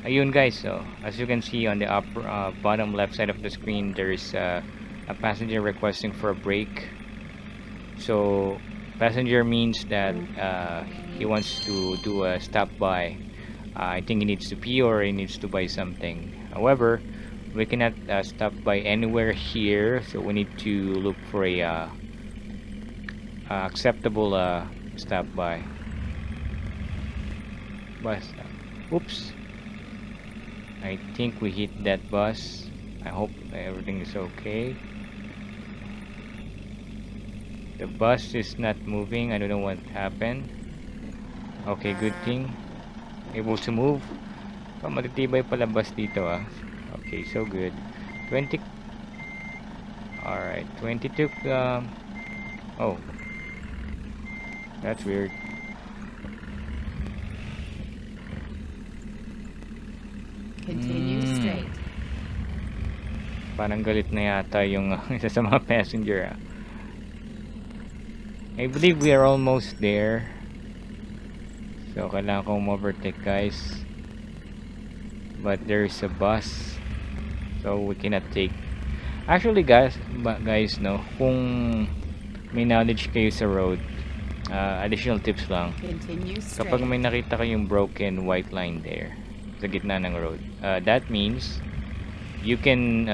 Ayun, guys, so as you can see on the upper bottom left side of the screen, there's a passenger requesting for a break. So passenger means that he wants to do a stop by. I think he needs to pee or he needs to buy something. However, we cannot stop by anywhere here, so we need to look for a acceptable stop by. Bus. Oops, I think we hit that bus. I hope everything is okay. The bus is not moving. I don't know what happened. Okay, good thing. Able to move. Matitibay pala bus dito ah. Okay, so good. 20. Alright, 20 took. Oh, that's weird. Continue straight. Parang galit na yata yung isa sa mga passenger ah. I believe we are almost there. So, kailangan kong overtake guys. But there's a bus. So, we cannot take. Actually guys, no, kung may knowledge kayo sa road, additional tips lang. Continue straight. Kapag may nakita kayong broken white line there, sa gitna ng road, that means you can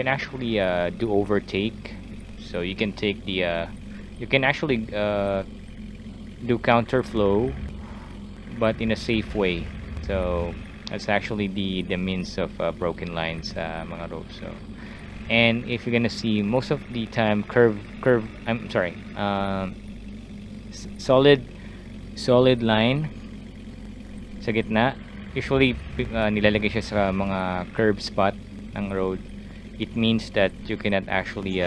actually do overtake. So you can take the you can actually do counterflow, but in a safe way. So that's actually the means of broken lines sa mga roads. So, and if you're gonna see most of the time I'm sorry, solid line sa gitna. Usually nilalagay siya sa mga curb spot ng road. It means that you cannot actually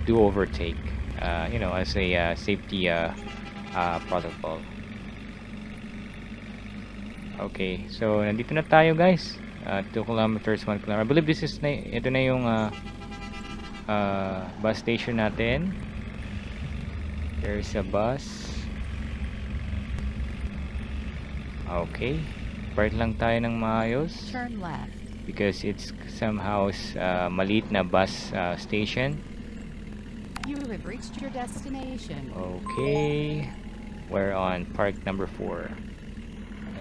do overtake, as a safety protocol. Okay, so nandito na tayo guys. 2 kilometers, 1 kilometer. I believe ito na yung bus station natin. There's a bus. Okay, part lang tayo ng maayos. Turn left. Because it's somehow maliit na bus station. You have reached your destination. Okay, we're on park number 4.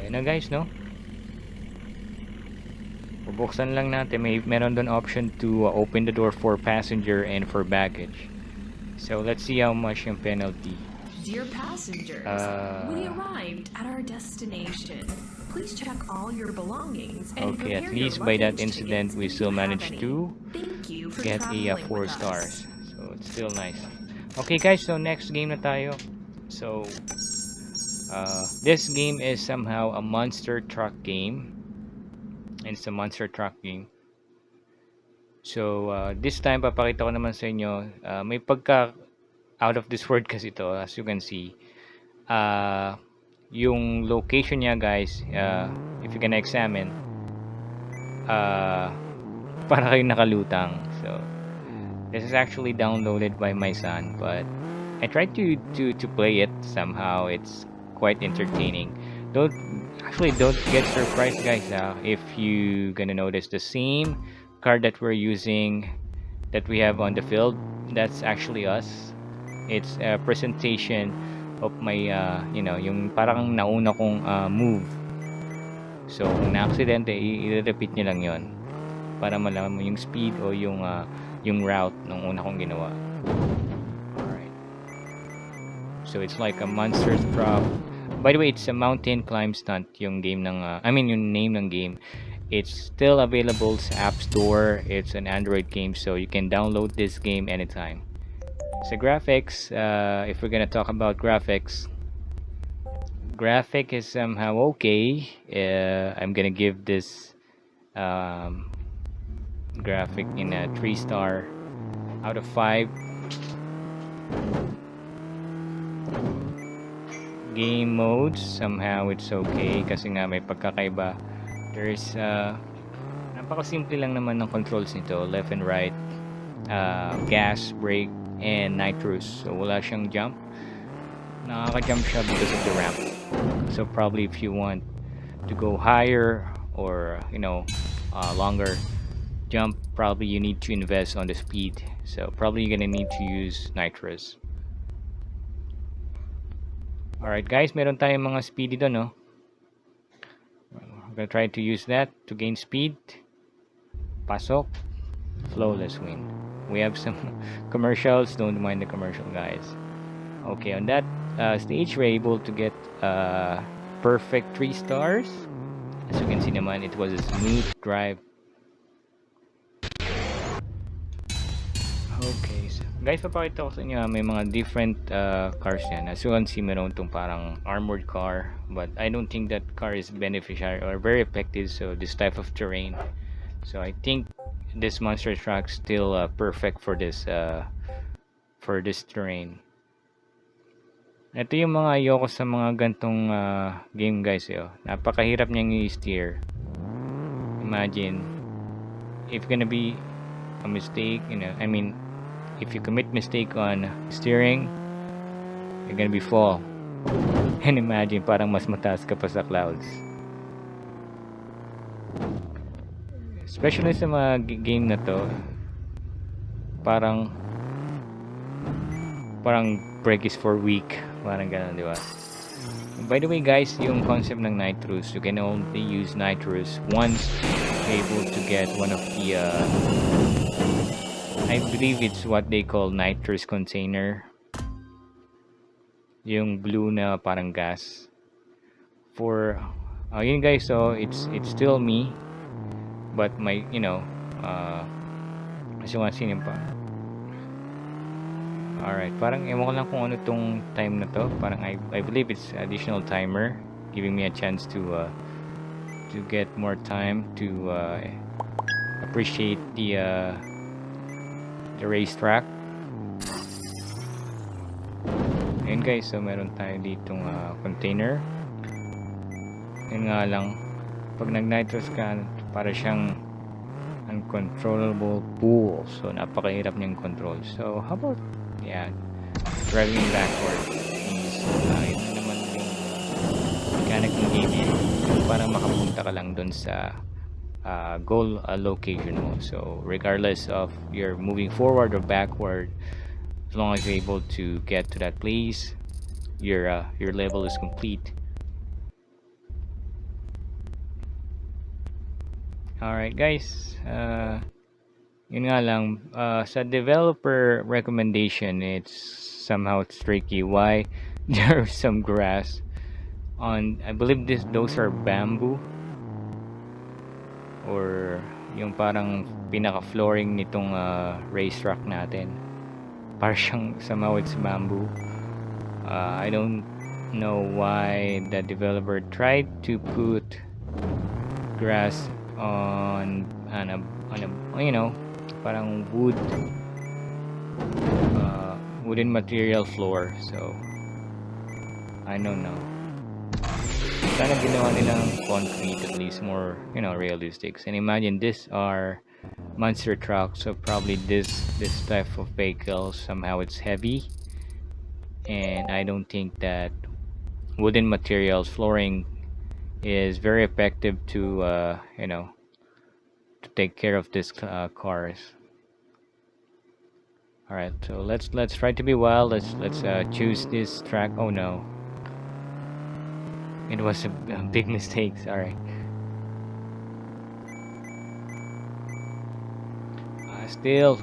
Ayun na guys, no? Bubuksan lang natin. Meron doon option to open the door for passenger and for baggage. So let's see how much yung penalty. Dear passengers, we arrived at our destination. Please check all your belongings and Okay, at prepare least your by that luggage incident tickets we if still you have managed any. to Thank you for get a traveling 4 with us. stars. So it's still nice. Okay guys, so next game na tayo. So this game is somehow a monster truck game. It's a monster truck game. So this time papakita ko naman sa inyo, may pagka out of this world kasi ito, as you can see. Yung location niya guys, if you can examine, para kayo nakalutang. So this is actually downloaded by my son, but I tried to play it somehow. It's quite entertaining. Don't get surprised guys if you gonna notice the same car that we're using, that we have on the field. That's actually us. It's a presentation of my yung parang nauna kong move. So kung na-aksidente, i-repeat nyo lang yon para malaman mo yung speed o yung route nung una kong ginawa. Alright. So it's like a monster truck. By the way, it's a mountain climb stunt yung game ng yung name ng game. It's still available sa App Store. It's an Android game, so you can download this game anytime. So graphics, if we're gonna talk about graphics, graphic is somehow okay. I'm gonna give this graphic in a 3-star out of 5. Game modes, somehow it's okay kasi nga may pagkakaiba. There's napakasimple lang naman ng controls nito, left and right, gas, brake, and nitrous. So wala siyang jump. Nakaka-jump siya because of the ramp. So probably if you want to go higher or longer jump, probably you need to invest on the speed. So probably you're gonna need to use nitrous. Alright guys, meron tayong mga speed dito, no? I'm gonna try to use that to gain speed. Pasok. Flawless win. We have some commercials. Don't mind the commercial, guys. Okay, on that stage, we're able to get perfect 3 stars. As you can see naman, it was a smooth drive. Okay, so guys, papakita ko sa inyo, may mga different cars yan. As you can see, meron itong parang armored car, but I don't think that car is beneficial or very effective so this type of terrain. So I think this monster truck still perfect for this terrain. Ito yung mga ayoko sa mga gantong game guys. Napakahirap niyang i-steer. Imagine if gonna be a mistake, I mean, if you commit mistake on steering, you're gonna be fall. And imagine, parang mas mataas ka pa sa clouds. Especially sa mga game na to, parang brake is for weak. Parang ganun, di ba? By the way guys, yung concept ng nitrous, you can only use nitrous once you're able to get one of the I believe it's what they call nitrous container, yung blue na parang gas for yun guys. So it's still me, but my kasi masin pa. Alright, parang ewan ko lang kung ano tong time na to. Parang I believe it's additional timer giving me a chance to get more time to appreciate the racetrack. Ayun guys, so meron tayo ditong container. Yun nga lang, pag nag-nitrous ka, para siyang uncontrollable pool. So napakahirap niyang control. So how about driving backward is ito naman yung mechanic ng game para makapunta ka lang dun sa goal location mo. So regardless of you're moving forward or backward, as long as you're able to get to that place, your level is complete. Alright guys, yun nga lang, sa developer recommendation, it's tricky. Why there's some grass on, I believe those are bamboo, or yung parang pinaka flooring nitong racetrack natin, parang siyang somehow it's bamboo. I don't know why the developer tried to put grass on a parang wooden material floor. So I don't know, sana ginawa nilang concrete, at least more realistic. And imagine these are monster trucks, so probably this type of vehicle somehow it's heavy, and I don't think that wooden materials flooring is very effective to to take care of these cars. Alright, so let's try to be wild. Let's choose this track. Oh no, it was a big mistake, sorry. Still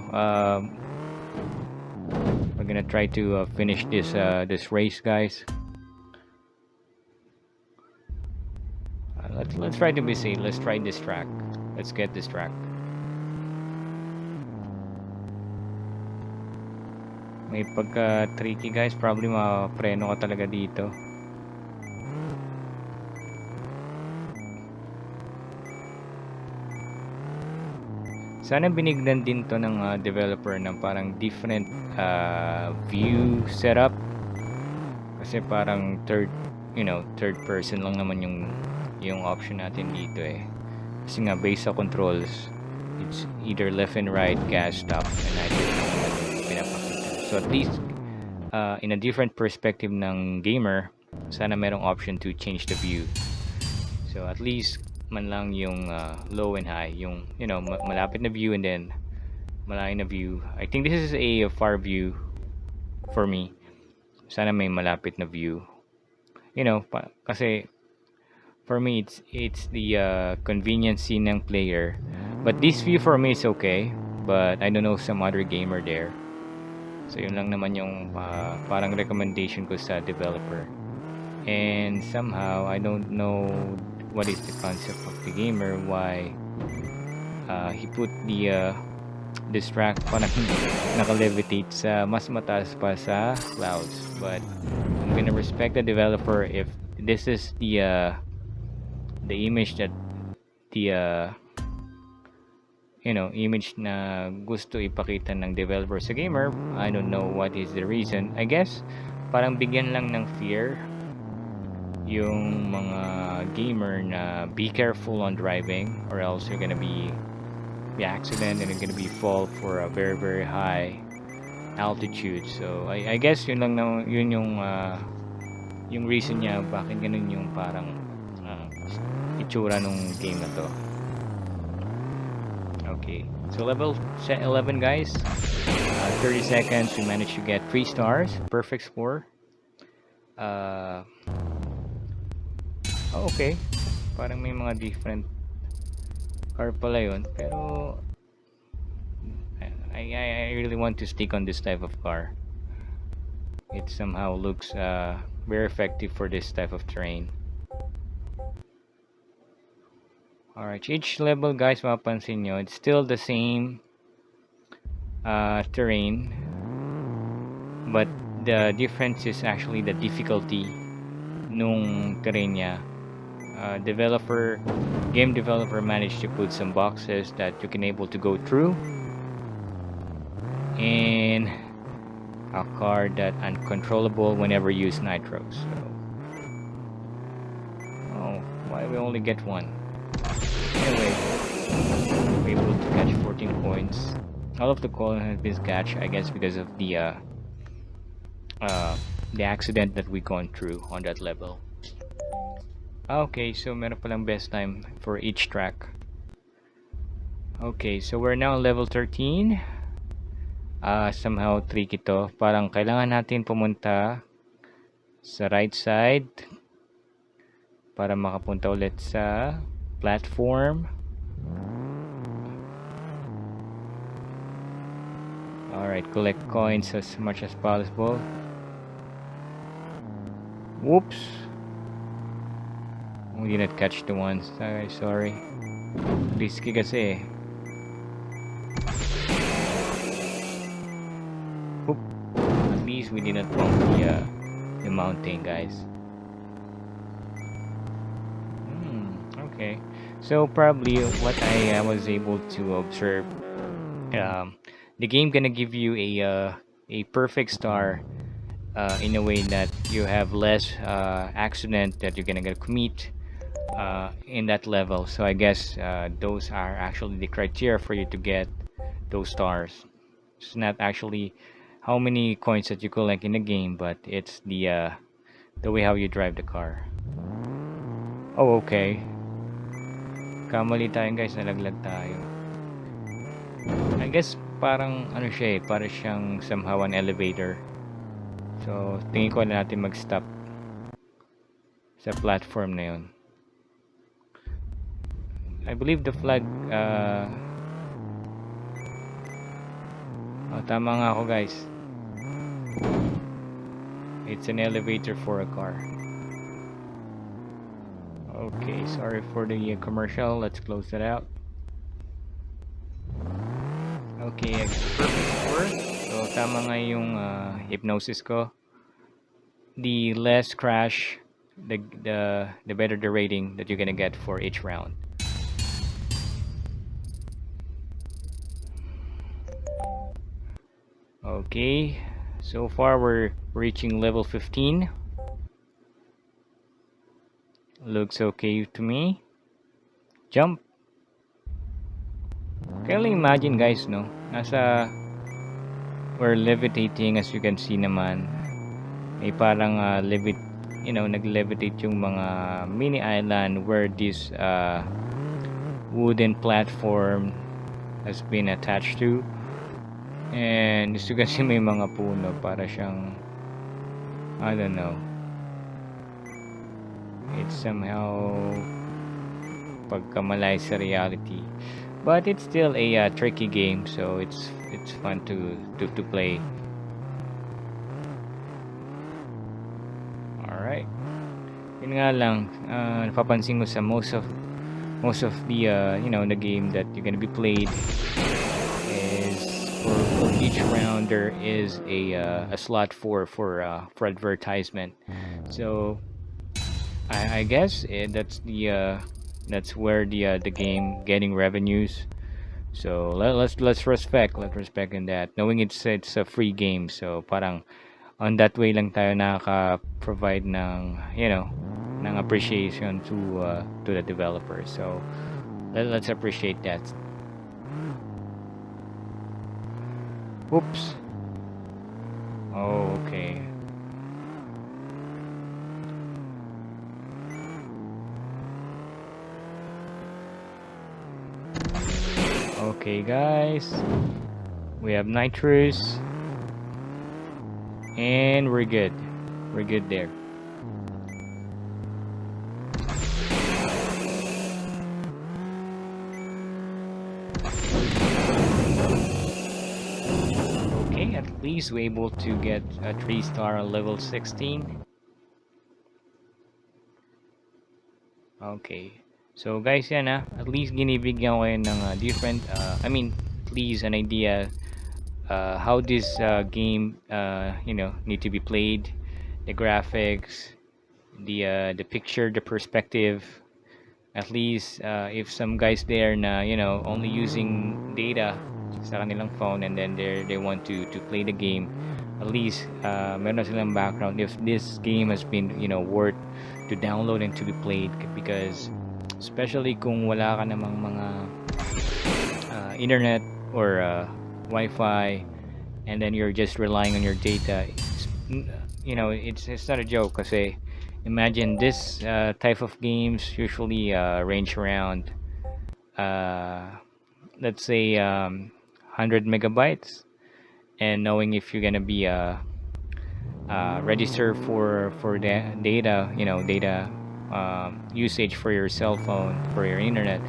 we're gonna try to finish this race guys. Let's try to be safe. Let's try this track. Let's get this track. May pagka tricky guys, probably mapreno ka talaga dito. Sana binignan din to ng developer ng parang different view setup, kasi parang third person lang naman yung option natin dito kasi nga based sa controls, it's either left and right, gas, stop, and pinapakita. So at least in a different perspective ng gamer, sana merong option to change the view. So at least man lang yung low and high, yung malapit na view and then malayo na view. I think this is a far view for me. Sana may malapit na view. Kasi for me it's the convenience ng player. But this view for me is okay, but I don't know some other gamer there. So yun lang naman yung parang recommendation ko sa developer. And somehow I don't know what is the concept of the gamer, why he put the this track parang naka-levitate sa mas mataas pa sa clouds. But I'm gonna respect the developer if this is the image that the image na gusto ipakita ng developer sa gamer. I don't know what is the reason. I guess parang bigyan lang ng fear yung mga gamer na be careful on driving or else you're gonna be accident and you're gonna be fall for a very very high altitude. So I guess yun lang na yun yung reason niya bakit ganun yung parang itsura nung game na to. Okay, so level 11 guys, 30 seconds we managed to get 3 stars, perfect score. Okay, parang may mga different car pala yun, pero I really want to stick on this type of car. It somehow looks very effective for this type of terrain. Alright, each level guys, mapapansin nyo, it's still the same terrain, but the difference is actually the difficulty nung terrain niya. Game developer managed to put some boxes that you can able to go through in a car that uncontrollable whenever you use nitros. So, why we only get one? Anyway, we're able to catch 14 points. All of the coin has been catch, I guess, because of the accident that we gone through on that level. Okay, so meron palang best time for each track. Okay, so we're now level 13. Somehow tricky to. Parang kailangan natin pumunta sa right side para makapunta ulit sa platform. Alright, collect coins as much as possible. Whoops! We did not catch the ones. Sorry. Risky kasi. Oop. At least we did not bump the mountain, guys. Okay. So probably what I was able to observe, the game gonna give you a perfect star in a way that you have less accident that you're gonna commit in that level. So I guess those are actually the criteria for you to get those stars. It's not actually how many coins that you collect in the game, but it's the way how you drive the car. Oh, okay. Kamali tayo guys, nalaglag tayo. I guess parang ano siya para siyang somehow an elevator. So tingin ko na natin mag-stop sa platform na yun. I believe the flag tama nga ako guys. It's an elevator for a car. Okay, sorry for the commercial. Let's close that out. Okay, perfect score. So tama nga yung hypnosis ko. The less crash, the better the rating that you're gonna get for each round. Okay, so far we're reaching level 15. Looks okay to me. Jump. Can you imagine guys, no? We're levitating, as you can see naman. May parang nag-levitate yung mga mini island where this wooden platform has been attached to. And as you can see, may mga puno para siyang, I don't know, it's somehow pagkamalay sa reality, but it's still a tricky game, so it's fun to play. Alright, yun nga lang, napapansin ko sa most of the the game that you're gonna be played is for each round there is a slot for advertisement. So I guess that's where the game getting revenues. So let's respect in that, knowing it's a free game. So parang on that way lang tayo nakaka-provide ng ng appreciation to the developer. So let's appreciate that. Oops. Oh, okay. Okay, guys. We have nitrous. And we're good. We're good there. Okay, at least we're able to get a 3-star level 16. Okay. So guys, yan at least ginibigyan ko kayo ng different, at least an idea how this game need to be played, the graphics, the picture, the perspective. At least if some guys there na only using data sa kanilang phone and then they want to play the game, at least meron na silang background if this game has been worth to download and to be played, because especially kung wala ka namang mga internet or Wi-Fi, and then you're just relying on your data. It's not a joke, kasi imagine this type of games usually range around let's say 100 megabytes, and knowing if you're gonna be register for the data usage for your cell phone, for your internet.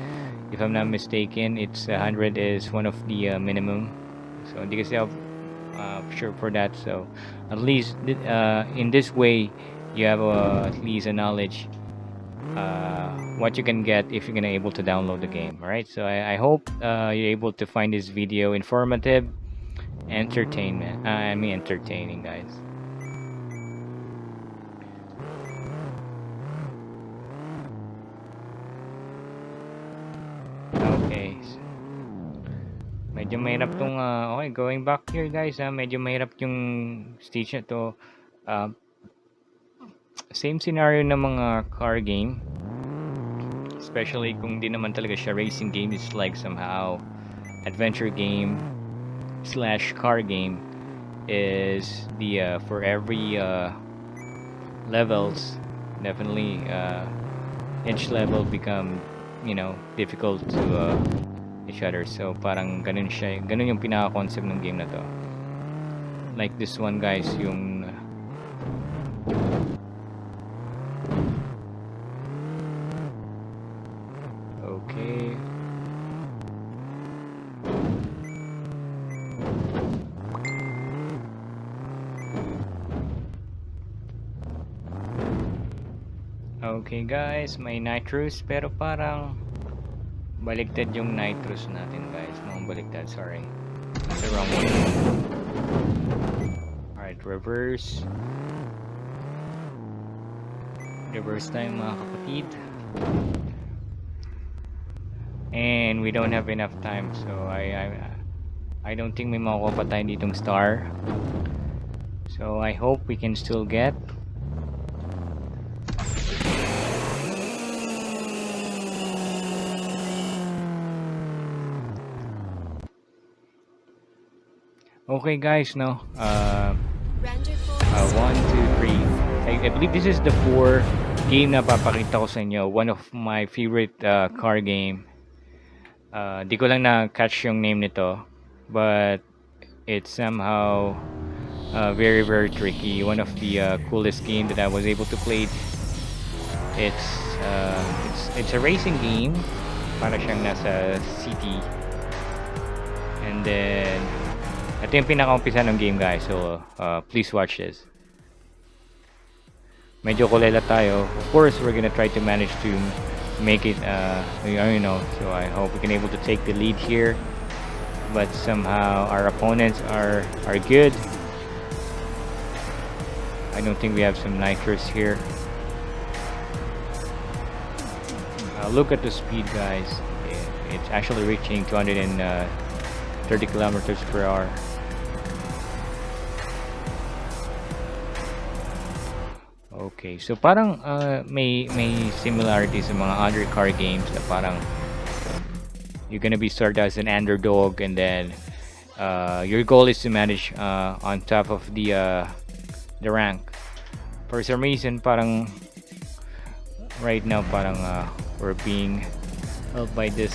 If I'm not mistaken, it's 100 is one of the minimum. So hindi kasi ako sure for that. So at least in this way you have at least a knowledge what you can get if you're gonna able to download the game. Alright, so I hope you're able to find this video informative, entertaining, guys. Okay. Medyo mahirap tong okay, going back here guys, medyo mahirap yung stage na to. Same scenario ng mga car game, especially kung di naman talaga siya racing game. It's like somehow adventure game slash car game. Is the for every levels, definitely each level become difficult to each other. So parang ganun yung pinaka concept ng game na to. Like this one guys, yung okay. Okay guys, may nitrous pero parang baliktad yung nitrous natin guys. Mukhang baliktad, sorry. That's the wrong one. Alright, reverse. Reverse tayo mga kapatid. And we don't have enough time, so I don't think may makukuha pa tayo ditong star. So I hope we can still get. Okay guys, no. 1, 2, 3. I believe this is the 4 game na papakita ko sa inyo. One of my favorite car game. Di ko lang na-catch yung name nito, but it's somehow very very tricky. One of the coolest game that I was able to play. It's a racing game. Para siyang nasa city. And then ito yung pinaka-umpisa ng game guys, so please watch this. Medyo kulela tayo. Of course, we're gonna try to manage to make it, so I hope we can able to take the lead here. but somehow our opponents are good. I don't think we have some nitros here. Look at the speed, guys. It's actually reaching 230 kilometers per hour. Okay, so parang may similarity sa mga other car games na parang you're gonna be started as an underdog, and then your goal is to manage on top of the rank. For some reason, parang right now parang we're being held by this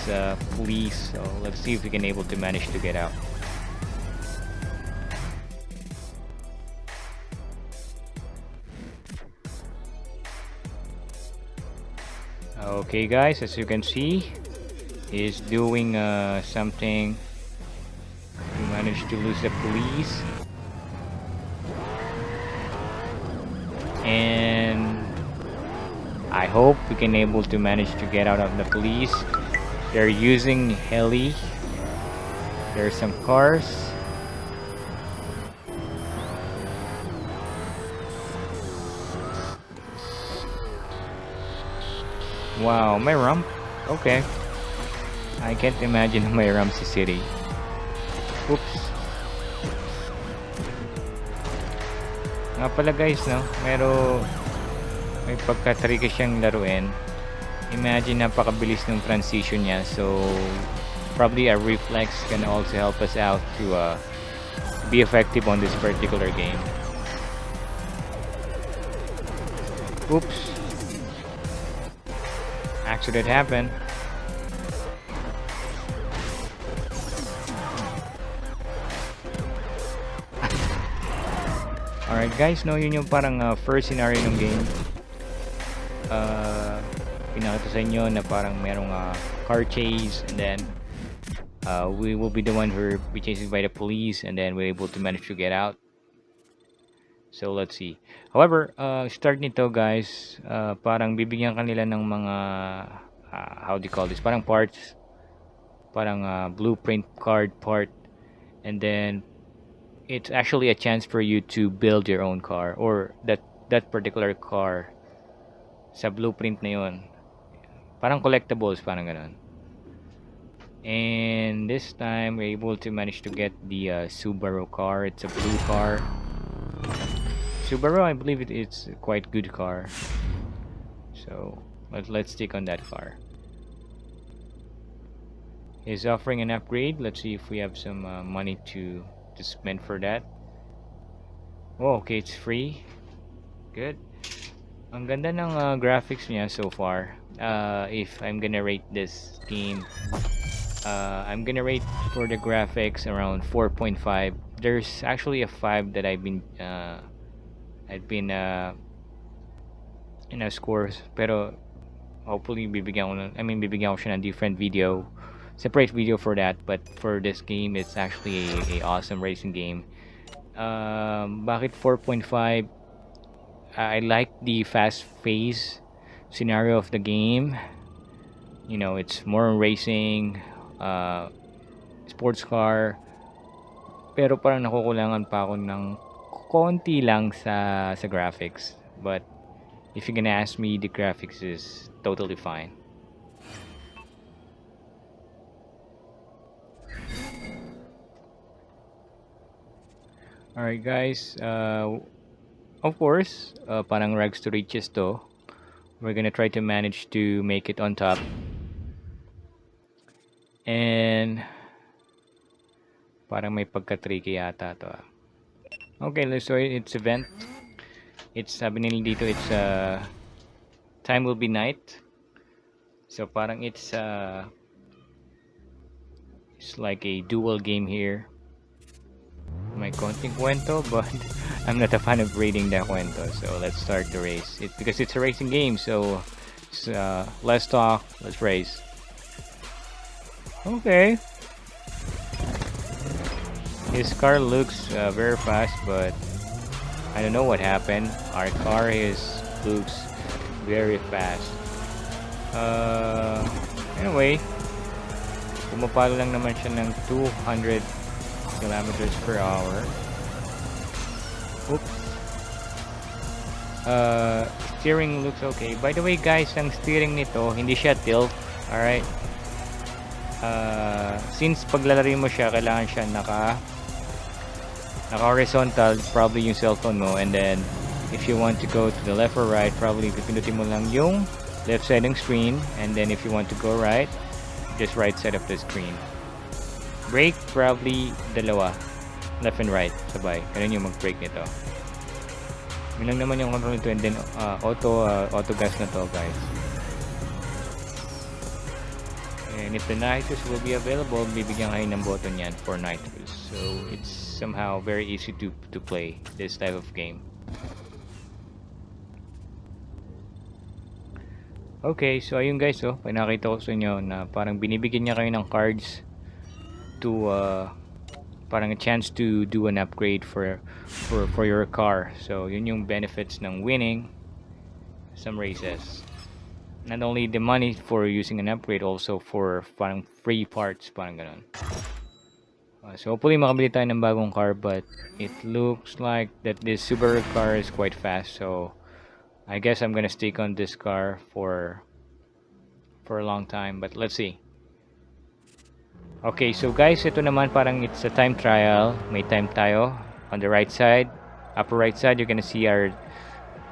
police. So let's see if we can able to manage to get out. Okay, guys, as you can see, he's doing something. We managed to lose the police, and I hope we can able to manage to get out of the police. They're using heli. There's some cars. Wow, may ramp? Okay. I can't imagine may ramp si city. Oops. Nga pala guys, no? May pagka-tricky siyang laruin. Imagine napakabilis ng transition niya. So, probably a reflex can also help us out to be effective on this particular game. Oops. Accident happened. Alright guys, no, yun yung parang first scenario ng game. Pinakita sa inyo na parang merong car chase, and then we will be the one who will be chased by the police, and then we're able to manage to get out. So let's see. However, start nito guys, parang bibigyan kanila ng mga how do you call this? Parang parts, parang blueprint card part, and then it's actually a chance for you to build your own car, or that particular car sa blueprint na yun. Parang collectibles, parang ganun. And this time we're able to manage to get the Subaru car. It's a blue car. Subaru, I believe it's a quite good car. So let's stick on that car. He's offering an upgrade. Let's see if we have some money to spend for that. Oh, okay, it's free. Good. Ang ganda ng graphics niya so far. If I'm gonna rate this game, I'm gonna rate for the graphics around 4.5. There's actually a 5 that I've been scores, pero hopefully bibigyan ko siya ng different video, separate video for that. But for this game, it's actually a awesome racing game. Bakit 4.5? I like the fast pace scenario of the game. You know, it's more racing, sports car, pero parang nakukulangan pa ako ng konti lang sa graphics. But if you're gonna ask me, the graphics is totally fine. Alright guys, of course, parang rags to riches to. We're gonna try to manage to make it on top. And parang may pagka-tricky yata to. Okay, so it's event. It's sabi nila dito, it's time will be night. So parang it's like a dual game here. May konting kwento, but I'm not a fan of reading the kwento. So let's start the race. Because it's a racing game, so it's, let's talk, let's race. Okay. His car looks very fast, but I don't know what happened. Our car looks very fast. Anyway, pumapalo lang naman siya ng 200 kilometers per hour. Oops. Steering looks okay. By the way guys, ang steering nito hindi siya tilt. Alright. Since paglalaro mo siya, kailangan siya naka horizontal, probably yung cellphone mo, and then if you want to go to the left or right, probably pipindutin mo lang yung left side ng screen, and then if you want to go right, just right side of the screen. Brake, probably dalawa, left and right, sabay. Ganun yung mag-brake nito. Yun lang naman yung control nito, and then auto gas na to guys. And if the night boost will be available, bibigyan kayo ng button yan for night boost. So it's somehow very easy to play this type of game. Okay, so ayun guys, pinakita ko sa inyo na parang binibigyan niya kayo ng cards to parang a chance to do an upgrade for your car. So yun yung benefits ng winning some races. Not only the money for using an upgrade, also for parang free parts, parang ganun. So hopefully makabili tayo ng bagong car, but it looks like that this Subaru car is quite fast, so I guess I'm gonna stick on this car for a long time, but let's see. Okay, so guys, ito naman parang it's a time trial. May time tayo. On the right side, upper right side, you're gonna see our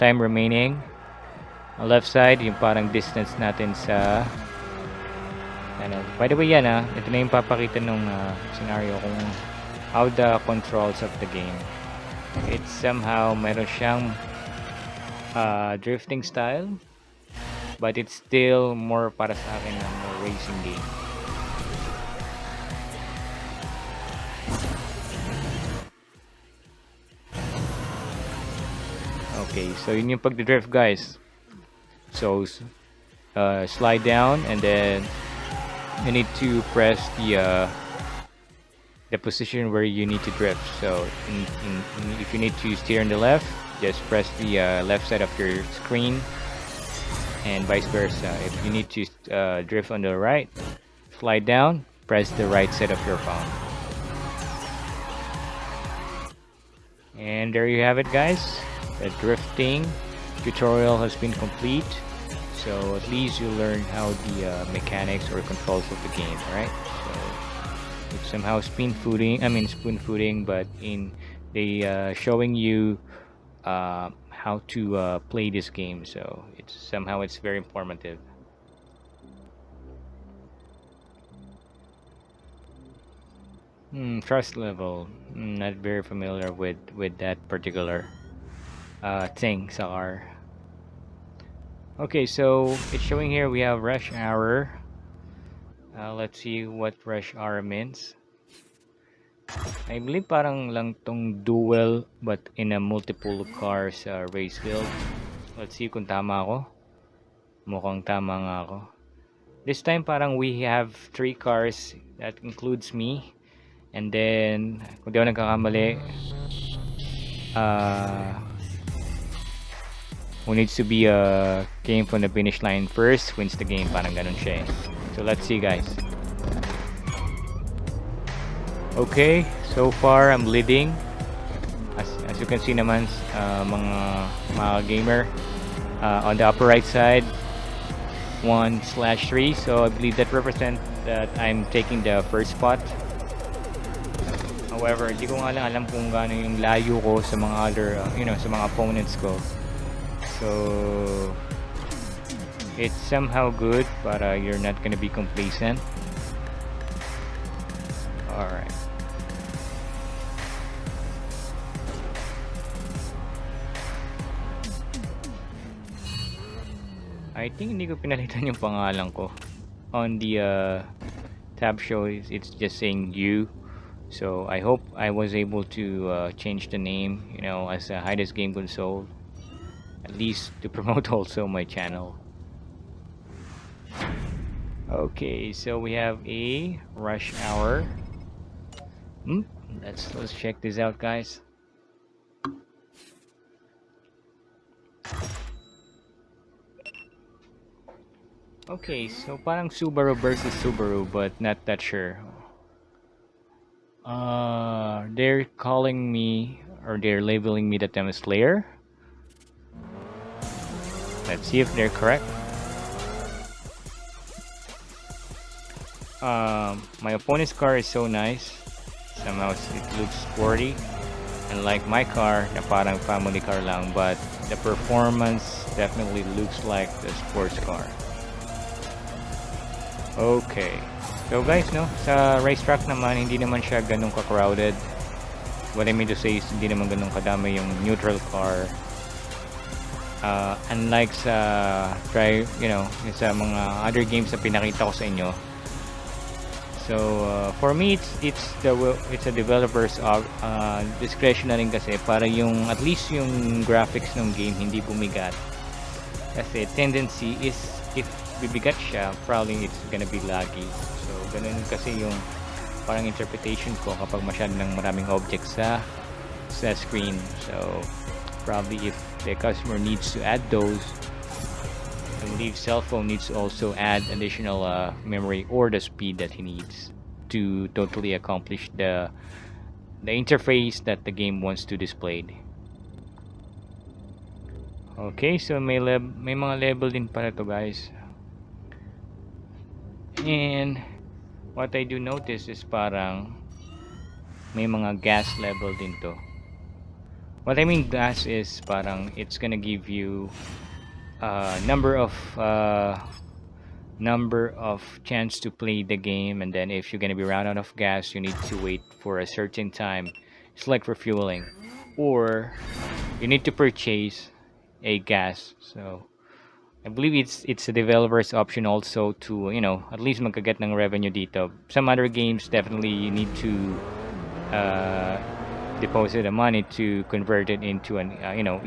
time remaining. On left side, yung parang distance natin sa ano. By the way yan ito na yung papakita nung scenario kung how the controls of the game. It's somehow meron siyang drifting style, but it's still more para sa akin ng racing game. Okay, so yun yung pagdidrift guys. So slide down, and then you need to press the position where you need to drift. So if you need to steer on the left, just press the left side of your screen, and vice versa. If you need to drift on the right, slide down, press the right side of your phone. And there you have it guys. The drifting tutorial has been complete, so at least you learn how the mechanics or controls of the game, right? So it's somehow spoon footing, but in they showing you how to play this game, so it's very informative. Trust level, not very familiar with that particular thing sa car. Okay, so it's showing here we have rush hour. Let's see what rush hour means. I believe parang lang tong duel, but in a multiple cars race field. Let's see kung tama ako. Mukhang tama nga ako. This time parang we have 3 cars, that includes me. And then, kung di ako nagkakamali, who needs to be came from the finish line first wins the game, parang ganun siya eh. So let's see guys. Okay, so far I'm leading, as you can see naman, mga gamer, on the upper right side 1/3, so I believe that represents that I'm taking the first spot. However, hindi ko nga lang alam kung gaano yung layo ko sa mga other, sa mga opponents ko. So it's somehow good, para you're not gonna be complacent. Alright. I think hindi ko pinalitan yung pangalan ko. On the tab show, it's just saying you. So I hope I was able to change the name, as a Hyde's Game Console, at least to promote also my channel. Okay, so we have a rush hour. Let's check this out, guys. Okay, so parang Subaru versus Subaru, but not that sure. They're calling me, or they're labeling me that I'm a Slayer. Let's see if they're correct. My opponent's car is so nice. Somehow it looks sporty. And like my car, na parang family car lang, but the performance definitely looks like the sports car. Okay. So guys, no, sa racetrack naman, hindi naman siya ganun ka-crowded. What I mean to say is, hindi naman ganun kadami yung neutral car. Unlike sa sa mga other games na pinakita ko sa inyo. So for me, it's a developer's discretion na rin kasi para yung at least yung graphics ng game hindi bumigat. Kasi tendency is if bibigat siya, probably it's gonna be laggy. So ganun kasi yung parang interpretation ko kapag masyadong maraming objects sa screen. So probably if the customer needs to add those, I believe cell phone needs to also add additional memory or the speed that he needs to totally accomplish the interface that the game wants to display. Okay, so may mga level din pala to, guys. And what I do notice is parang may mga gas level din to. What I mean gas is parang it's gonna give you number of chance to play the game, and then if you're gonna be run out of gas, you need to wait for a certain time. It's like refueling, or you need to purchase a gas. So I believe it's a developer's option also to at least magkaget ng revenue dito. Some other games definitely you need to deposit the money to convert it into an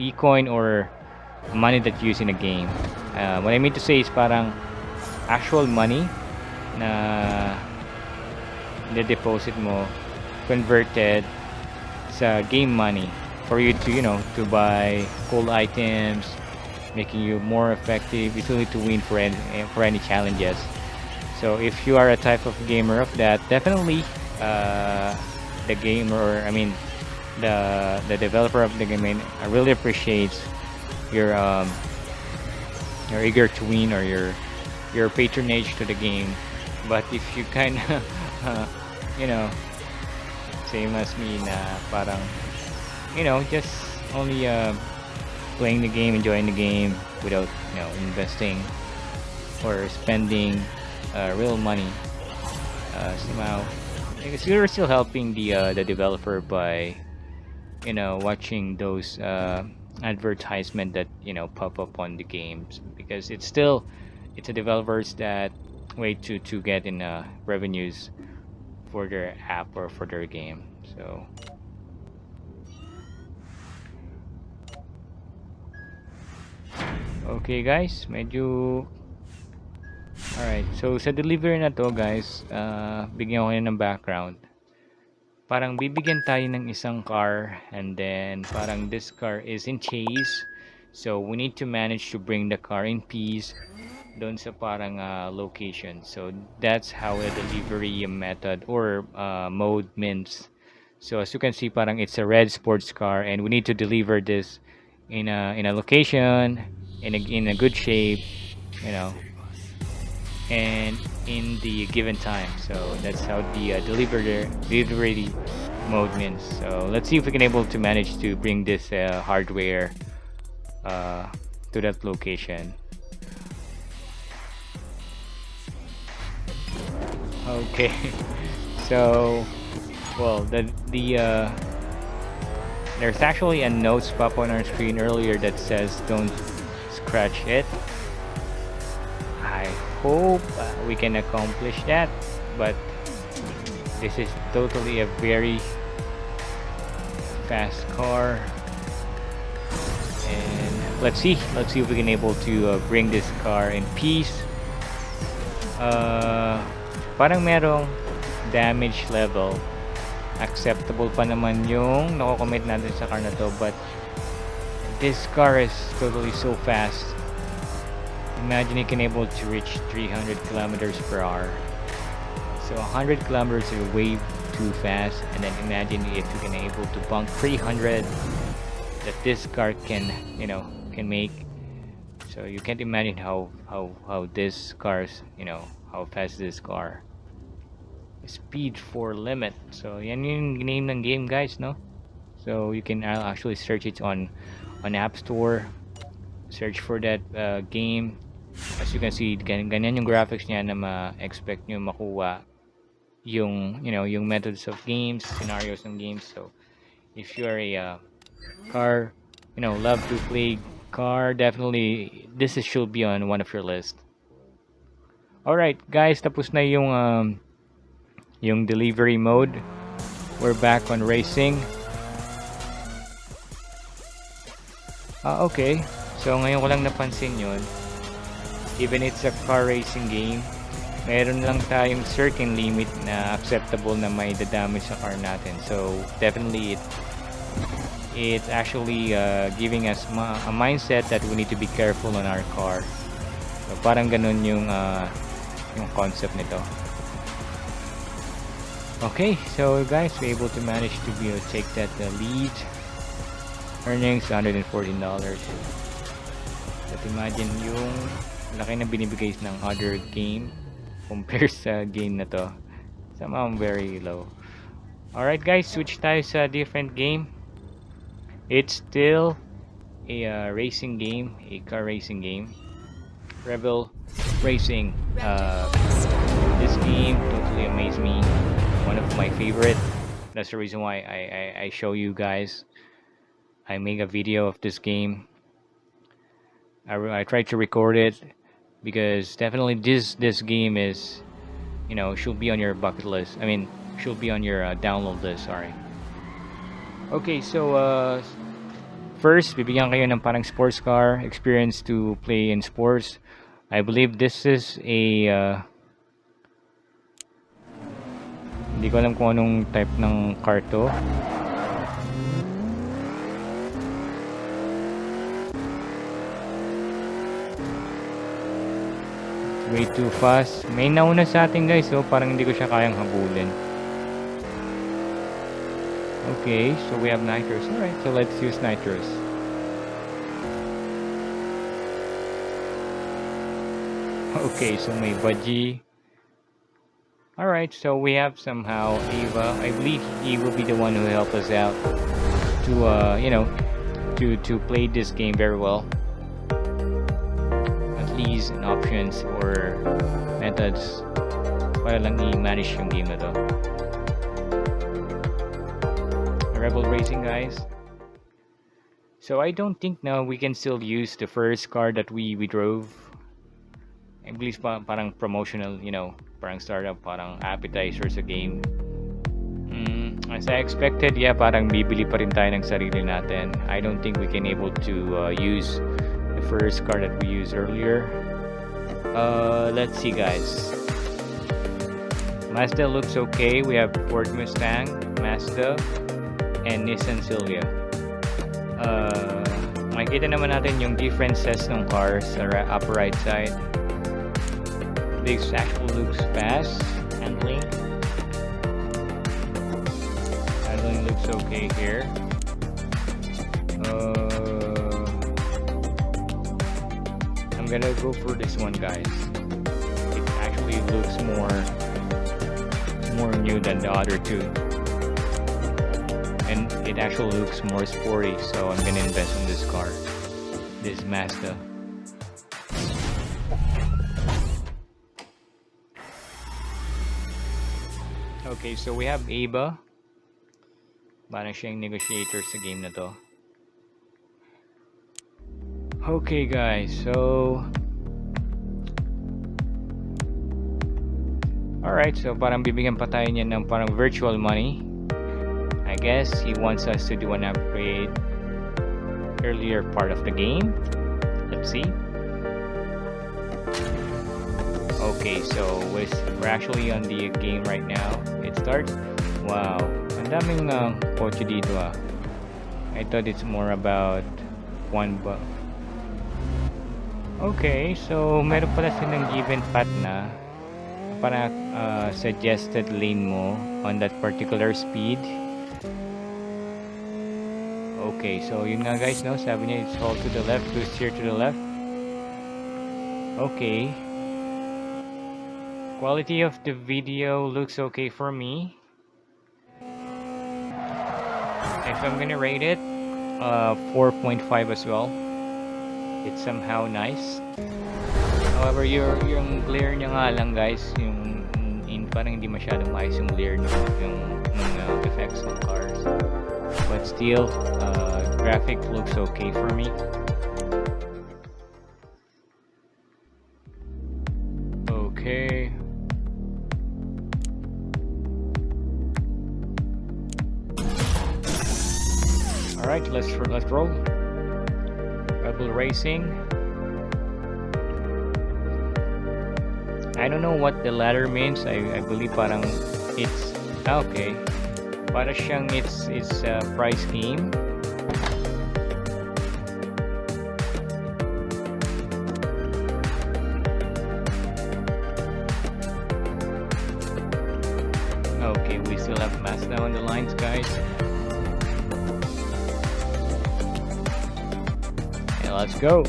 e-coin or money that you use in a game. What I mean to say is parang actual money na deposit mo converted sa game money for you to to buy cool items, making you more effective easily to win for any challenges. So if you are a type of gamer of that, definitely the gamer, or I mean the developer of the game really appreciates your eager to win or your patronage to the game. But if you kind of same as me na parang just only playing the game, enjoying the game without investing or spending real money, somehow because you're still helping the developer by watching those advertisement that pop up on the games, because it's a developers that way to get in revenues for their app or for their game. So okay guys, medyo alright, so sa delivery na to guys, bigyan ko kayo ng background. Parang bibigyan tayo ng isang car, and then parang this car is in chase, so we need to manage to bring the car in peace doon sa parang location. So that's how the delivery method or mode means. So as you can see, parang it's a red sports car, and we need to deliver this in a location in a good shape, and in the given time. So that's how the delivery mode means. So let's see if we can able to manage to bring this hardware to that location. Okay. So well, there's actually a notes pop on our screen earlier that says don't scratch it. I hope we can accomplish that, but this is totally a very fast car, and let's see if we can able to bring this car in peace. Parang merong damage level, acceptable pa naman yung nako-commit natin sa car na to, but this car is totally so fast. Imagine you can able to reach 300 kilometers per hour. So 100 kilometers is way too fast, and then imagine if you can able to bump 300 that this car can, can make. So you can't imagine how this car's, how fast this car. Speed for limit. So yan yung name ng game, guys, no? So you can actually search it on App Store. Search for that game. As you can see, ganyan yung graphics niya na ma-expect nyo makuha yung, yung methods of games, scenarios ng games. So if you are a car, love to play car, definitely this should be on one of your list. Alright guys, tapos na yung delivery mode. We're back on racing. Okay, so ngayon ko lang napansin yun. Even it's a car racing game, meron lang tayong certain limit na acceptable na may dadamage sa car natin. So definitely it's actually giving us a mindset that we need to be careful on our car. So parang ganun yung concept nito. Okay, so guys, we're able to manage to take that lead. Earnings $114. But imagine yung laki na binibigay ng other game compared sa game na to. Somehow very low. Alright guys, switch tayo sa different game. It's still a racing game, a car racing game. Rebel Racing. This game totally amazed me. One of my favorite. That's the reason why I show you guys. I make a video of this game. I tried to record it because definitely this game is, should be on your bucket list. I mean, should be on your download list. Sorry. Okay, so first, bibigyan kayo ng parang sports car experience to play in sports. I believe this is a hindi ko alam kung anong type ng car to. Way too fast. May nauna sa atin guys, so parang hindi ko siya kayang habulin. Okay, so we have nitros. Alright, so let's use nitros. Okay, so may budgie. Alright, so we have somehow Eva. I believe he will be the one who help us out to to play this game very well. Keys and options or methods para lang i-manage yung game na to. Rebel Racing guys. So I don't think now we can still use the first car that we drove. I believe parang promotional, parang startup, parang appetizer sa game. As I expected, yeah, parang bibili pa rin tayo ng sarili natin. I don't think we can able to use the first car that we used earlier. Let's see guys. Mazda looks okay. We have Ford Mustang, Mazda, and Nissan Silvia. Makikita naman natin yung differences ng cars sa upper right side. This actually looks fast. Handling looks okay here. I'm gonna go for this one guys. It actually looks more new than the other two, and it actually looks more sporty, so I'm gonna invest in this car, this Mazda. Okay, so we have Aba. Parang siyang negotiator sa game na to. Okay guys, so alright, so parang bibigyan pa tayo niya ng parang virtual money. I guess he wants us to do an upgrade earlier part of the game. Let's see. Okay, so we're actually on the game right now. It starts. Wow, ang daming kotse dito ah. I thought it's more about one Okay, so meron pala silang given path na para suggested lane mo on that particular speed. Okay, so yun nga guys, no? Sabi niya it's all to the left, to steer to the left. Okay. Quality of the video looks okay for me. If I'm gonna rate it, 4.5 as well. It's somehow nice. However, yung glare niya nga lang guys, yung parang hindi masyadong maayos yung glare yung effects ng cars. But still, graphic looks okay for me. Okay. All right, let's roll. Rebel Racing. I don't know what the ladder means. I believe parang it's okay. Para siyang it's a price game. Okay, we still have Mazda on the lines, guys. And let's go.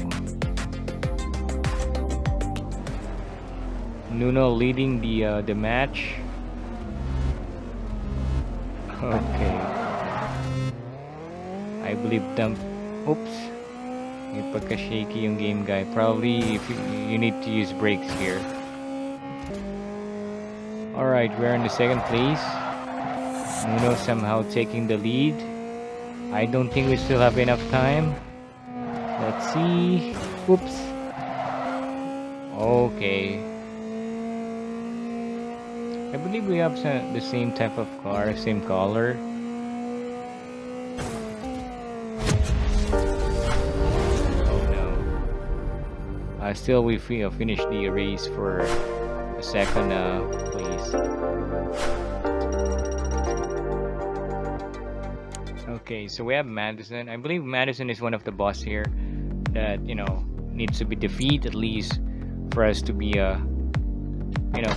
Nuno leading the match. Okay. I believe them. Oops. May pagka-shaky yung game guy. Probably if you need to use brakes here. Alright, we're in the second place. Nuno somehow taking the lead. I don't think we still have enough time. Let's see. Oops. Okay. I believe we have the same type of car, same color. Oh no. Still we finished the race for a second place. Okay, so we have Madison. I believe Madison is one of the boss here that, needs to be defeated at least for us to be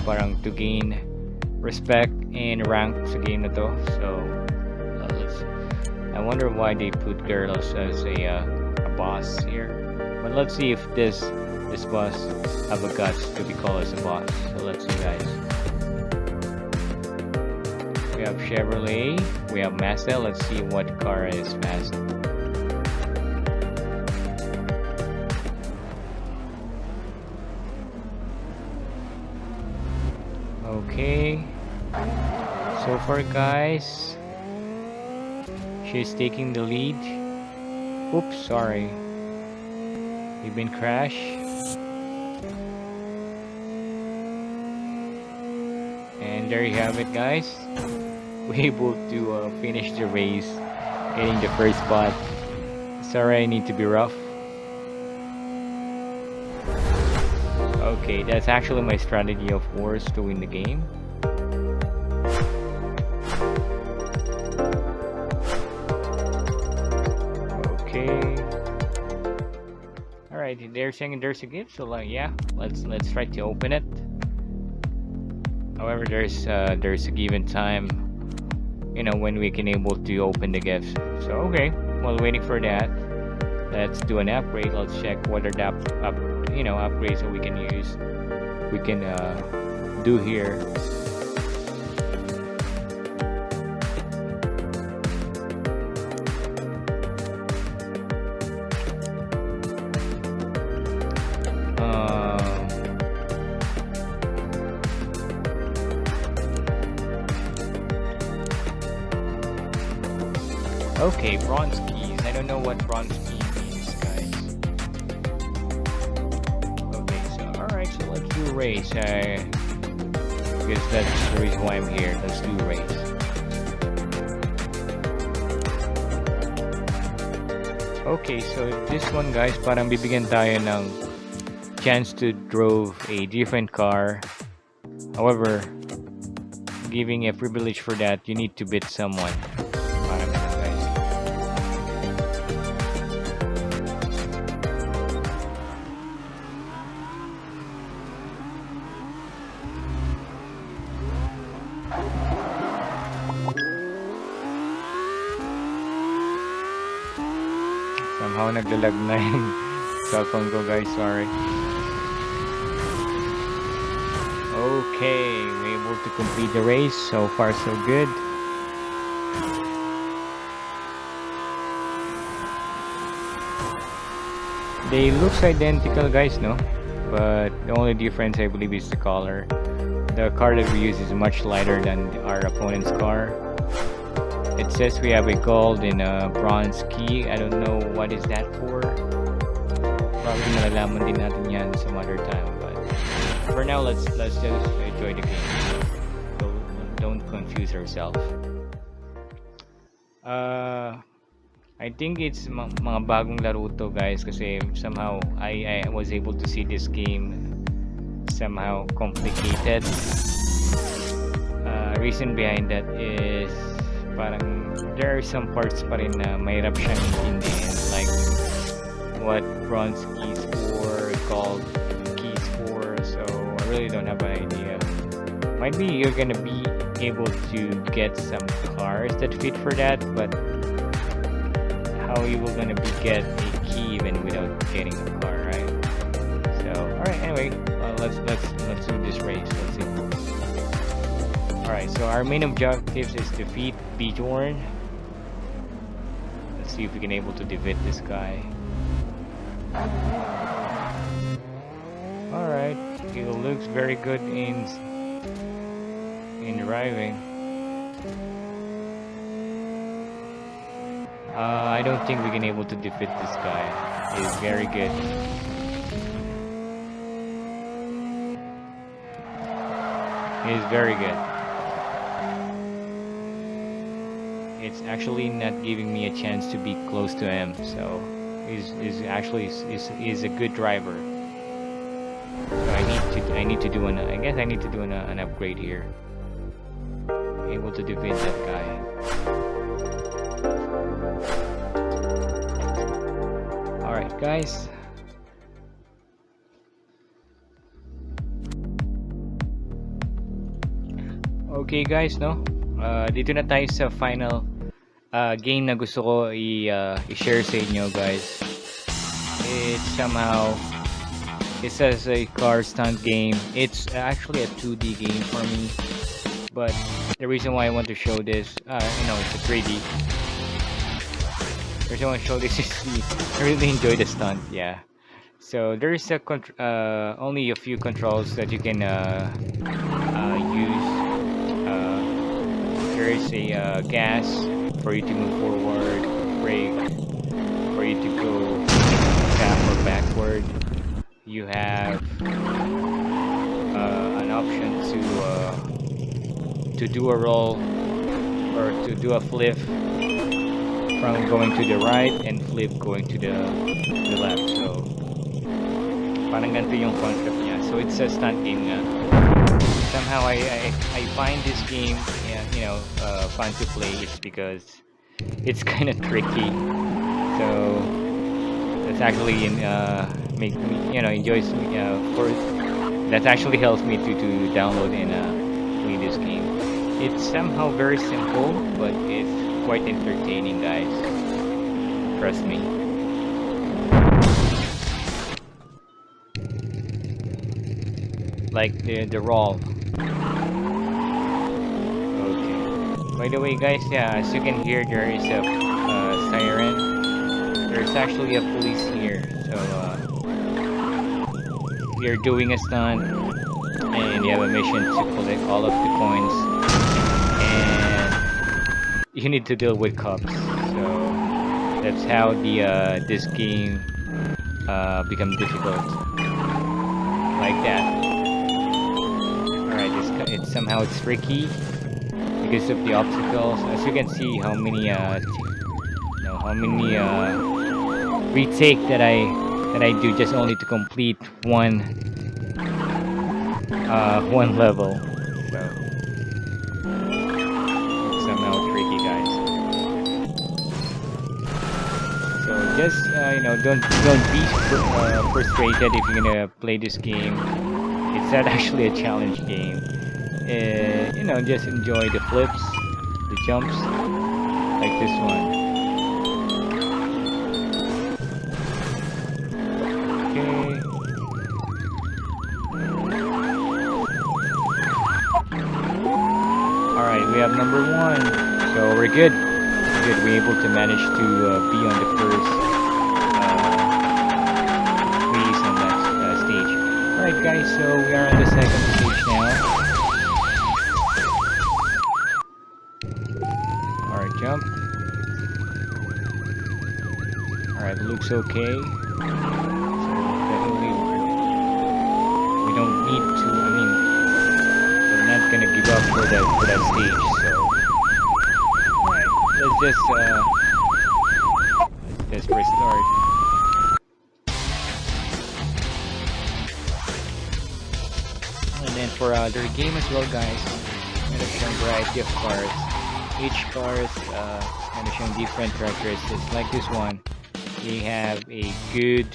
parang to gain respect and rank sa game na to. So I wonder why they put Carlos as a boss here. But let's see if this boss have a guts to be called as a boss. So let's see, guys. We have Chevrolet, we have Mazda. Let's see what car is fast. Okay, so far guys, she's taking the lead. Oops, sorry, we've been crashed. And there you have it, guys. We're able to finish the race, getting the first spot. Sorry, I need to be rough. Okay, that's actually my strategy of course to win the game. Okay. Alright, they're saying there's a gift, so yeah, let's try to open it. However, there's a given time, when we can able to open the gifts. So okay, while waiting for that, let's do an upgrade. Let's check what are the upgrades that we can use. We can do here. Okay, bronze keys. I don't know what bronze key means, guys. Okay, so alright, so let's do a race. Because that's the reason why I'm here. Let's do a race. Okay, so this one, guys, parang bibigyan tayo ng chance to drove a different car. However, giving a privilege for that, you need to beat someone. Parang ganun, guys. Somehow naglalag na yung cellphone ko, guys. Sorry. Okay, we're able to complete the race. So far, so good. They looks identical, guys, no? But the only difference, I believe, is the color. The car that we use is much lighter than our opponent's car. It says we have a gold and a bronze key. I don't know what is that for. Probably malalaman din natin yan some other time. But for now, let's just enjoy the game. Don't confuse ourselves. I think it's mga bagong laro to, guys, kasi somehow I was able to see this game somehow complicated. Reason behind that is parang there are some parts pa rin na mahirap siyang intindihin, like what bronze keys for, gold keys for, so I really don't have an idea. Might be you're gonna be able to get some cars that fit for that, but how you will gonna be get a key even without getting a car, right? So alright, anyway, let's do this race. Let's see. Alright, so our main objectives is defeat Bjorn. Let's see if we can able to defeat this guy. Alright, he looks very good in driving. I don't think we can able to defeat this guy. He's very good. He's very good. It's actually not giving me a chance to be close to him, so he's actually a good driver. So I need to do an upgrade here. Able to defeat that guy. Alright, guys. Okay, guys, no? Dito na tayo sa final game na gusto ko i-share sa inyo, guys. It's somehow, it says a car stunt game. It's actually a 2D game for me, but the reason why I want to show this, it's a 3D. The reason why I want to show this is I really enjoy the stunt, yeah. So there's only a few controls that you can use. There is a gas for you to move forward, brake for you to go back or backward. You have an option to do a roll or to do a flip from going to the right and flip going to the left. So parang ganito yung concept niya. So it's a stunt game nga. Somehow I find this game fun to play. It's because it's kind of tricky. So that's actually make me enjoys me that actually helps me to download and play this game. It's somehow very simple, but it's quite entertaining, guys. Trust me. Like the roll. Okay. By the way, guys, yeah, as you can hear, there is a siren. There's actually a police here, so we are doing a stunt, and you have a mission to collect all of the coins, and you need to deal with cops. So that's how this game become difficult, like that. Alright, it's somehow it's tricky because of the obstacles. As you can see, how many retake that I do just only to complete one level. So it's somehow tricky, guys. So just don't be frustrated if you're gonna play this game. It's not actually a challenge game. Just enjoy the flips, the jumps, like this one. Okay. Alright, we have number 1. So we're good. We're good. We're able to manage to be on the first phase on that stage. Alright guys, so we are on the second stage now. Alright, jump. Alright, looks okay. So definitely we don't need to, I mean, we're not gonna give up for that stage, so alright, let's just restart. And then for other game as well guys, meron siyang variety of cars. Each cars meron siyang different characteristics. Like this one, they have a good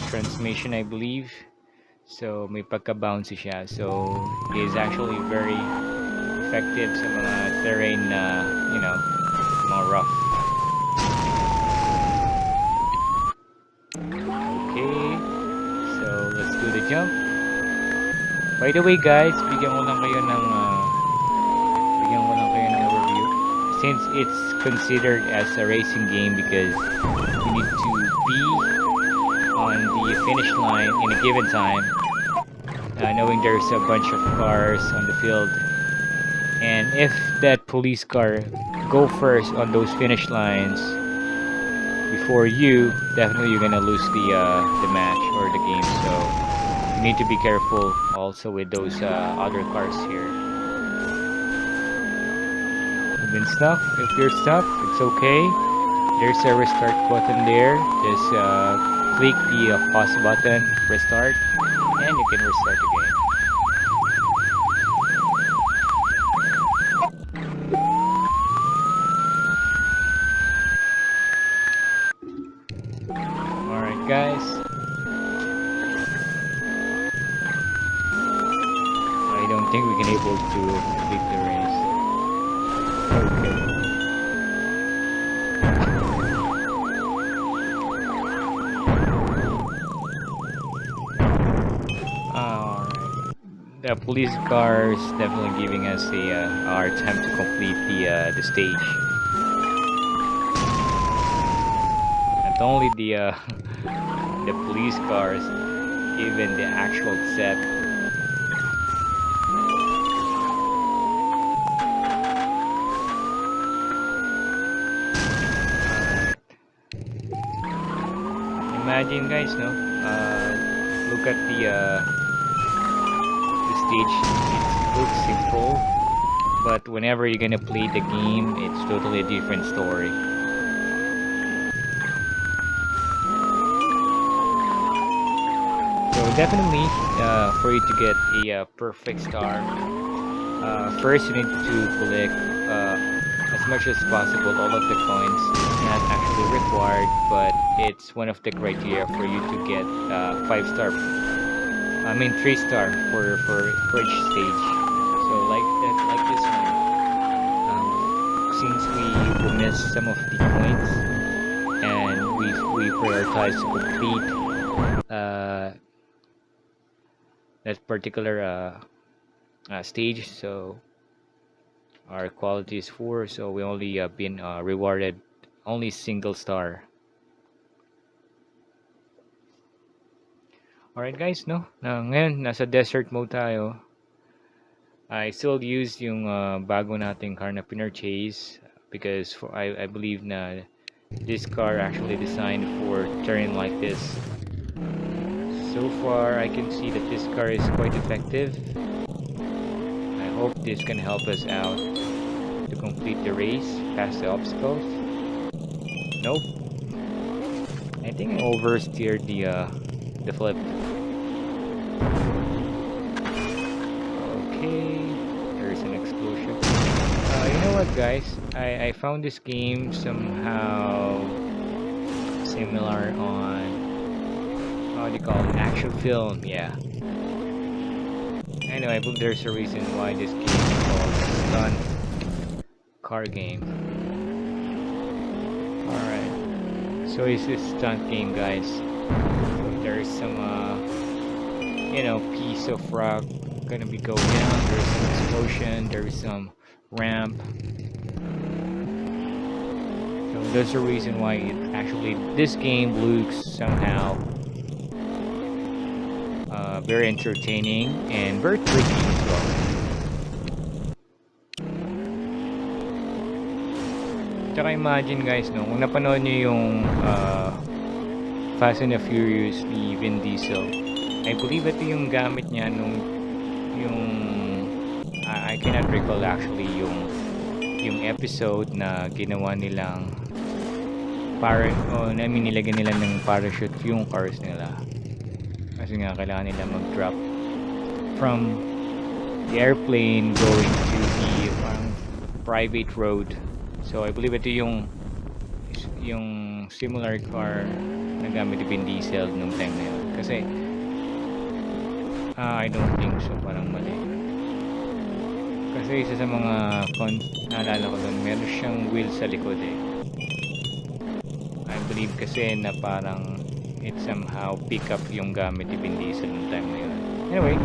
transmission, I believe. So may pagka-bouncy siya. So it is actually very effective sa mga terrain na, you know, mga rough. Okay. So let's do the jump. By the way guys, bigyan ko lang kayo ng overview. Since it's considered as a racing game because you need to be on the finish line in a given time, knowing there's a bunch of cars on the field, and if that police car go first on those finish lines before you, definitely you're gonna lose the match or the game. So you need to be careful also with those other cars here. You've been stuck. If you're stuck, it's okay. There's a restart button there. Just click the pause button, restart, and you can restart again. Alright guys. I don't think we can able to complete the race. Okay. The police cars definitely giving us a hard time to complete the stage. Not only the the police cars, even the actual set. Imagine guys, no? Look at the stage. It looks simple, but whenever you're gonna play the game, it's totally a different story. So definitely, for you to get a perfect star, first you need to collect as much as possible all of the coins. It's not actually required, but it's one of the criteria for you to get 5-star. I mean 3-star for each stage. So like that, like this one. Since we will miss some of the coins, and we prioritize to complete that particular stage, so our quality is 4, so we only been rewarded only single star. Alright guys, no? Ngayon, nasa desert mode tayo. I still use yung bago nating car na pinurchase because I believe na this car actually designed for terrain like this. So far, I can see that this car is quite effective. I hope this can help us out to complete the race, past the obstacles. Nope. I think I oversteered the flip. Okay, there's an explosion. You know what, guys? I found this game somehow similar on, how do you call it, action film. Yeah. Anyway, I believe there's a reason why this game is called Stunt car game. Alright. So it's a stunt game, guys. So there's some piece of rock gonna be going down. There's some explosion. There's some ramp. So that's the reason why this game looks somehow very entertaining and very tricky as well. Tsaka imagine guys, no, kung napanood nyo yung Fast and the Furious ni Vin Diesel, I believe ito yung gamit niya nung I cannot recall actually yung episode na ginawa nilang nilagyan nila ng parachute yung cars nila. Kasi nga kailangan nila mag-drop from the airplane going to the private road. So I believe ito yung similar car na gamit ni Vin Diesel nung time na yun. Kasi I don't think so, parang mali. Kasi isa sa mga naalala ko doon, meron siyang wheel sa likod eh. I believe kasi na parang it somehow pick up yung gamit ni Vin Diesel nung time na yun. Anyway,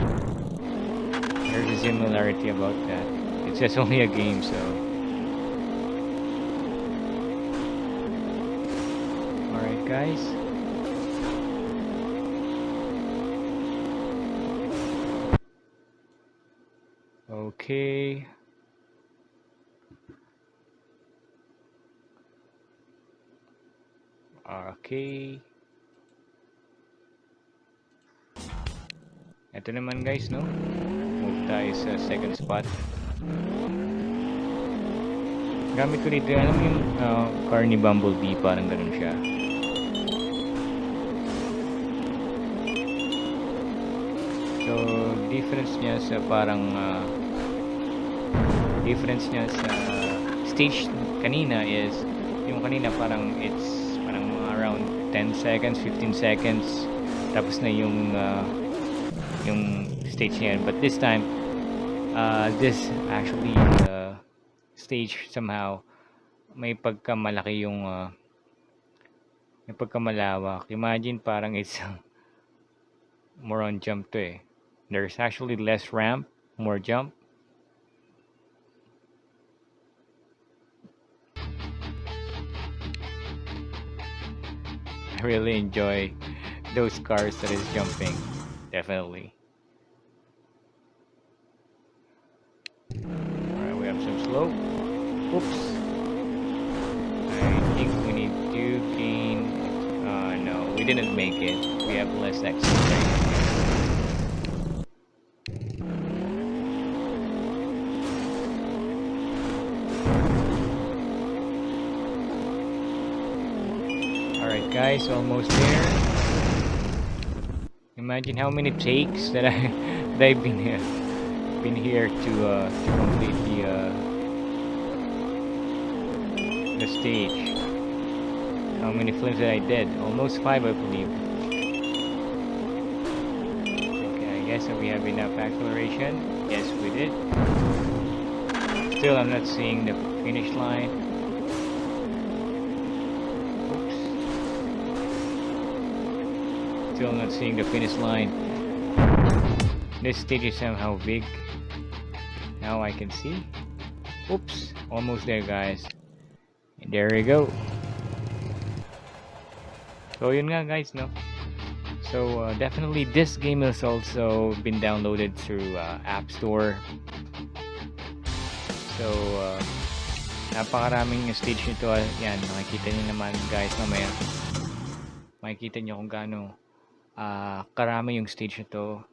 there's a similarity about that. It's just only a game, so alright guys. Okay. Okay. Ito naman guys, no? Move tayo sa second spot. Gamit ko dito, alam mo yung car ni Bumblebee, parang ganun siya. So, difference niya sa stage kanina is, yung kanina parang it's parang around 10 seconds, 15 seconds, tapos na yung stage niya. But this time, this actually stage somehow may pagkamalaki may pagkamalawak. Imagine parang it's more on jump to eh. There's actually less ramp, more jump. I really enjoy those cars that is jumping, definitely. Alright, we have some slope. Oops. I think we need to gain. No, we didn't make it. We have less acceleration. Alright guys, almost there. Imagine how many takes that I've been here to complete the stage. How many flips that I did? Almost 5, I believe. Okay, I guess we have enough acceleration. Yes, we did. Still, I'm not seeing the finish line. Still not seeing the finish line. This stage is somehow big. Now I can see. Oops, almost there guys. And there we go. So yun nga guys, no? So definitely this game has also been downloaded through App Store. So napakaraming stage nito. Yan, makikita niyo naman guys mamaya. Makikita niyo kung gaano karami yung stage nito.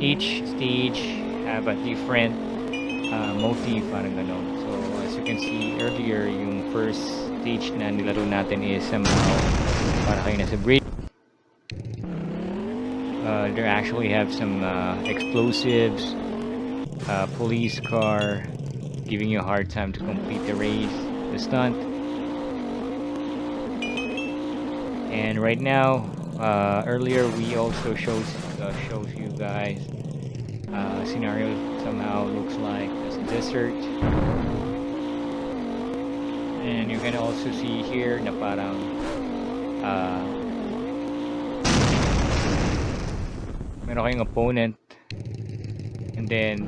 Each stage have a different motif, parang ganon. So as you can see earlier, yung first stage na nilaro natin is somehow para kayo nasa bridge. They actually have some explosives, police car giving you a hard time to complete the race, the stunt. And right now, earlier we also shows you guys scenario somehow looks like this desert. And you can also see here na parang uh, meron kayong opponent. And then,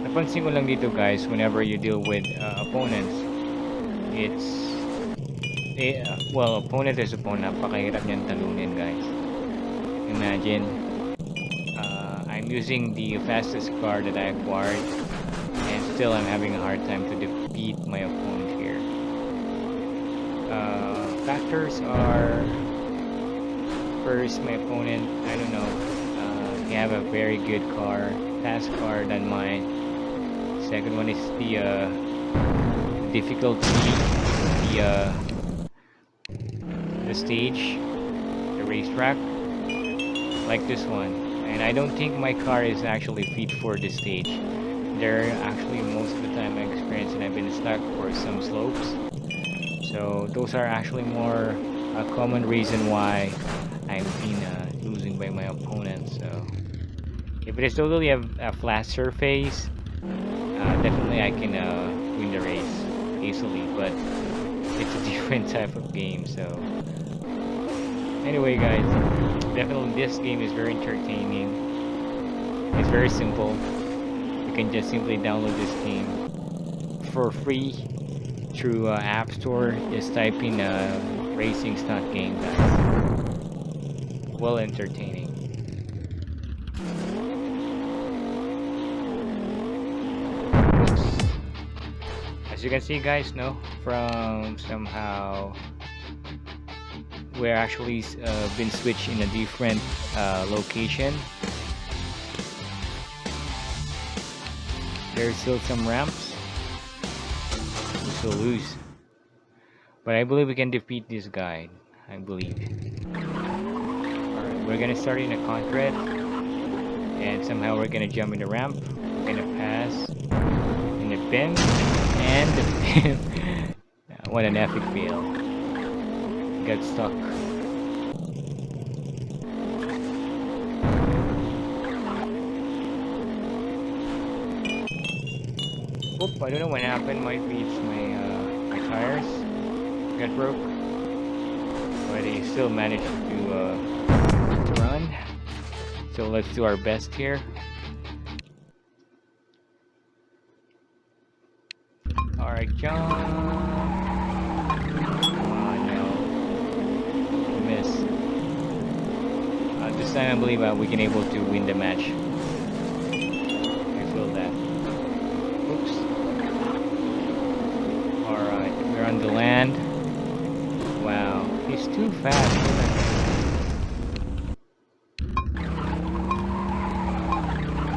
napansin ko lang dito guys, whenever you deal with opponents, it's well, opponent is opponent. Napakahirap niyan talunin guys. Imagine, I'm using the fastest car that I acquired, and still I'm having a hard time to defeat my opponent here. Factors are, first, my opponent, I don't know, they have a very good car, fast car than mine. Second one is the difficulty, the stage, the racetrack, like this one. And I don't think my car is actually fit for this stage. There actually most of the time I experience and I've been stuck for some slopes. So those are actually more a common reason why I've been losing by my opponent. So if it is totally a flat surface, definitely I can win the race easily. But it's a different type of game. So anyway, guys, definitely this game is very entertaining. It's very simple. You can just simply download this game for free through App Store. Just type in racing stunt game, guys. Well entertaining. As you can see guys, no, from somehow we're actually been switched in a different location. There's still some ramps. We still lose. But I believe we can defeat this guy. I believe. Alright, we're gonna start in a concrete. And somehow we're gonna jump in the ramp. We're gonna pass in the bend. And the bend. What an epic fail. Got stuck. Oop, I don't know what happened. Might be it's my tires got broke, but he still managed to run. So let's do our best here. All right, jump. Oh no, miss. This time I believe we can able to win the match. I feel that. Oops. Alright, we're on the land. Wow, he's too fast.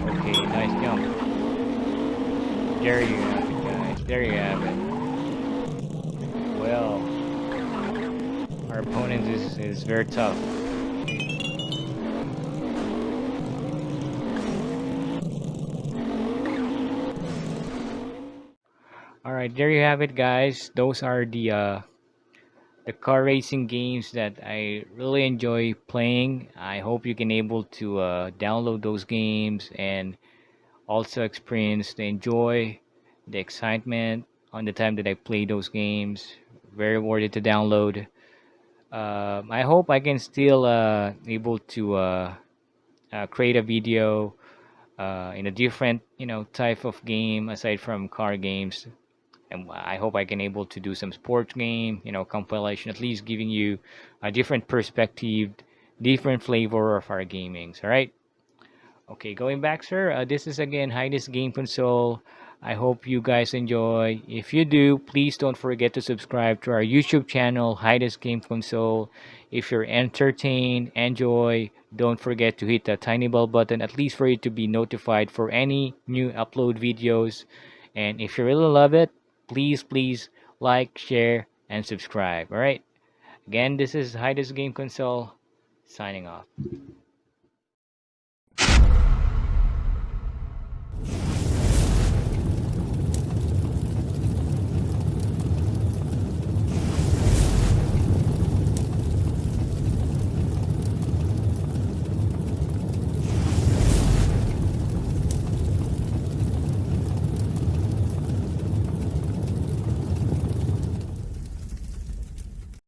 Okay, nice jump. There you have it, guys. There you have it. Well, our opponent is very tough. Alright, there you have it, guys. Those are the car racing games that I really enjoy playing. I hope you can able to download those games and also experience the enjoy, the excitement on the time that I play those games. Very worth it to download. I hope I can still able to create a video in a different type of game aside from car games, and I hope I can able to do some sports game, compilation, at least giving you a different perspective, different flavor of our gamings. All right. Okay, going back, sir. This is again Hyde's Game Console. I hope you guys enjoy. If you do, please don't forget to subscribe to our YouTube channel, Hyde's Game Console. If you're entertained, enjoy, don't forget to hit the tiny bell button, at least for you to be notified for any new upload videos. And if you really love it, please like, share, and subscribe. All right. Again, this is Hyde's Game Console, signing off.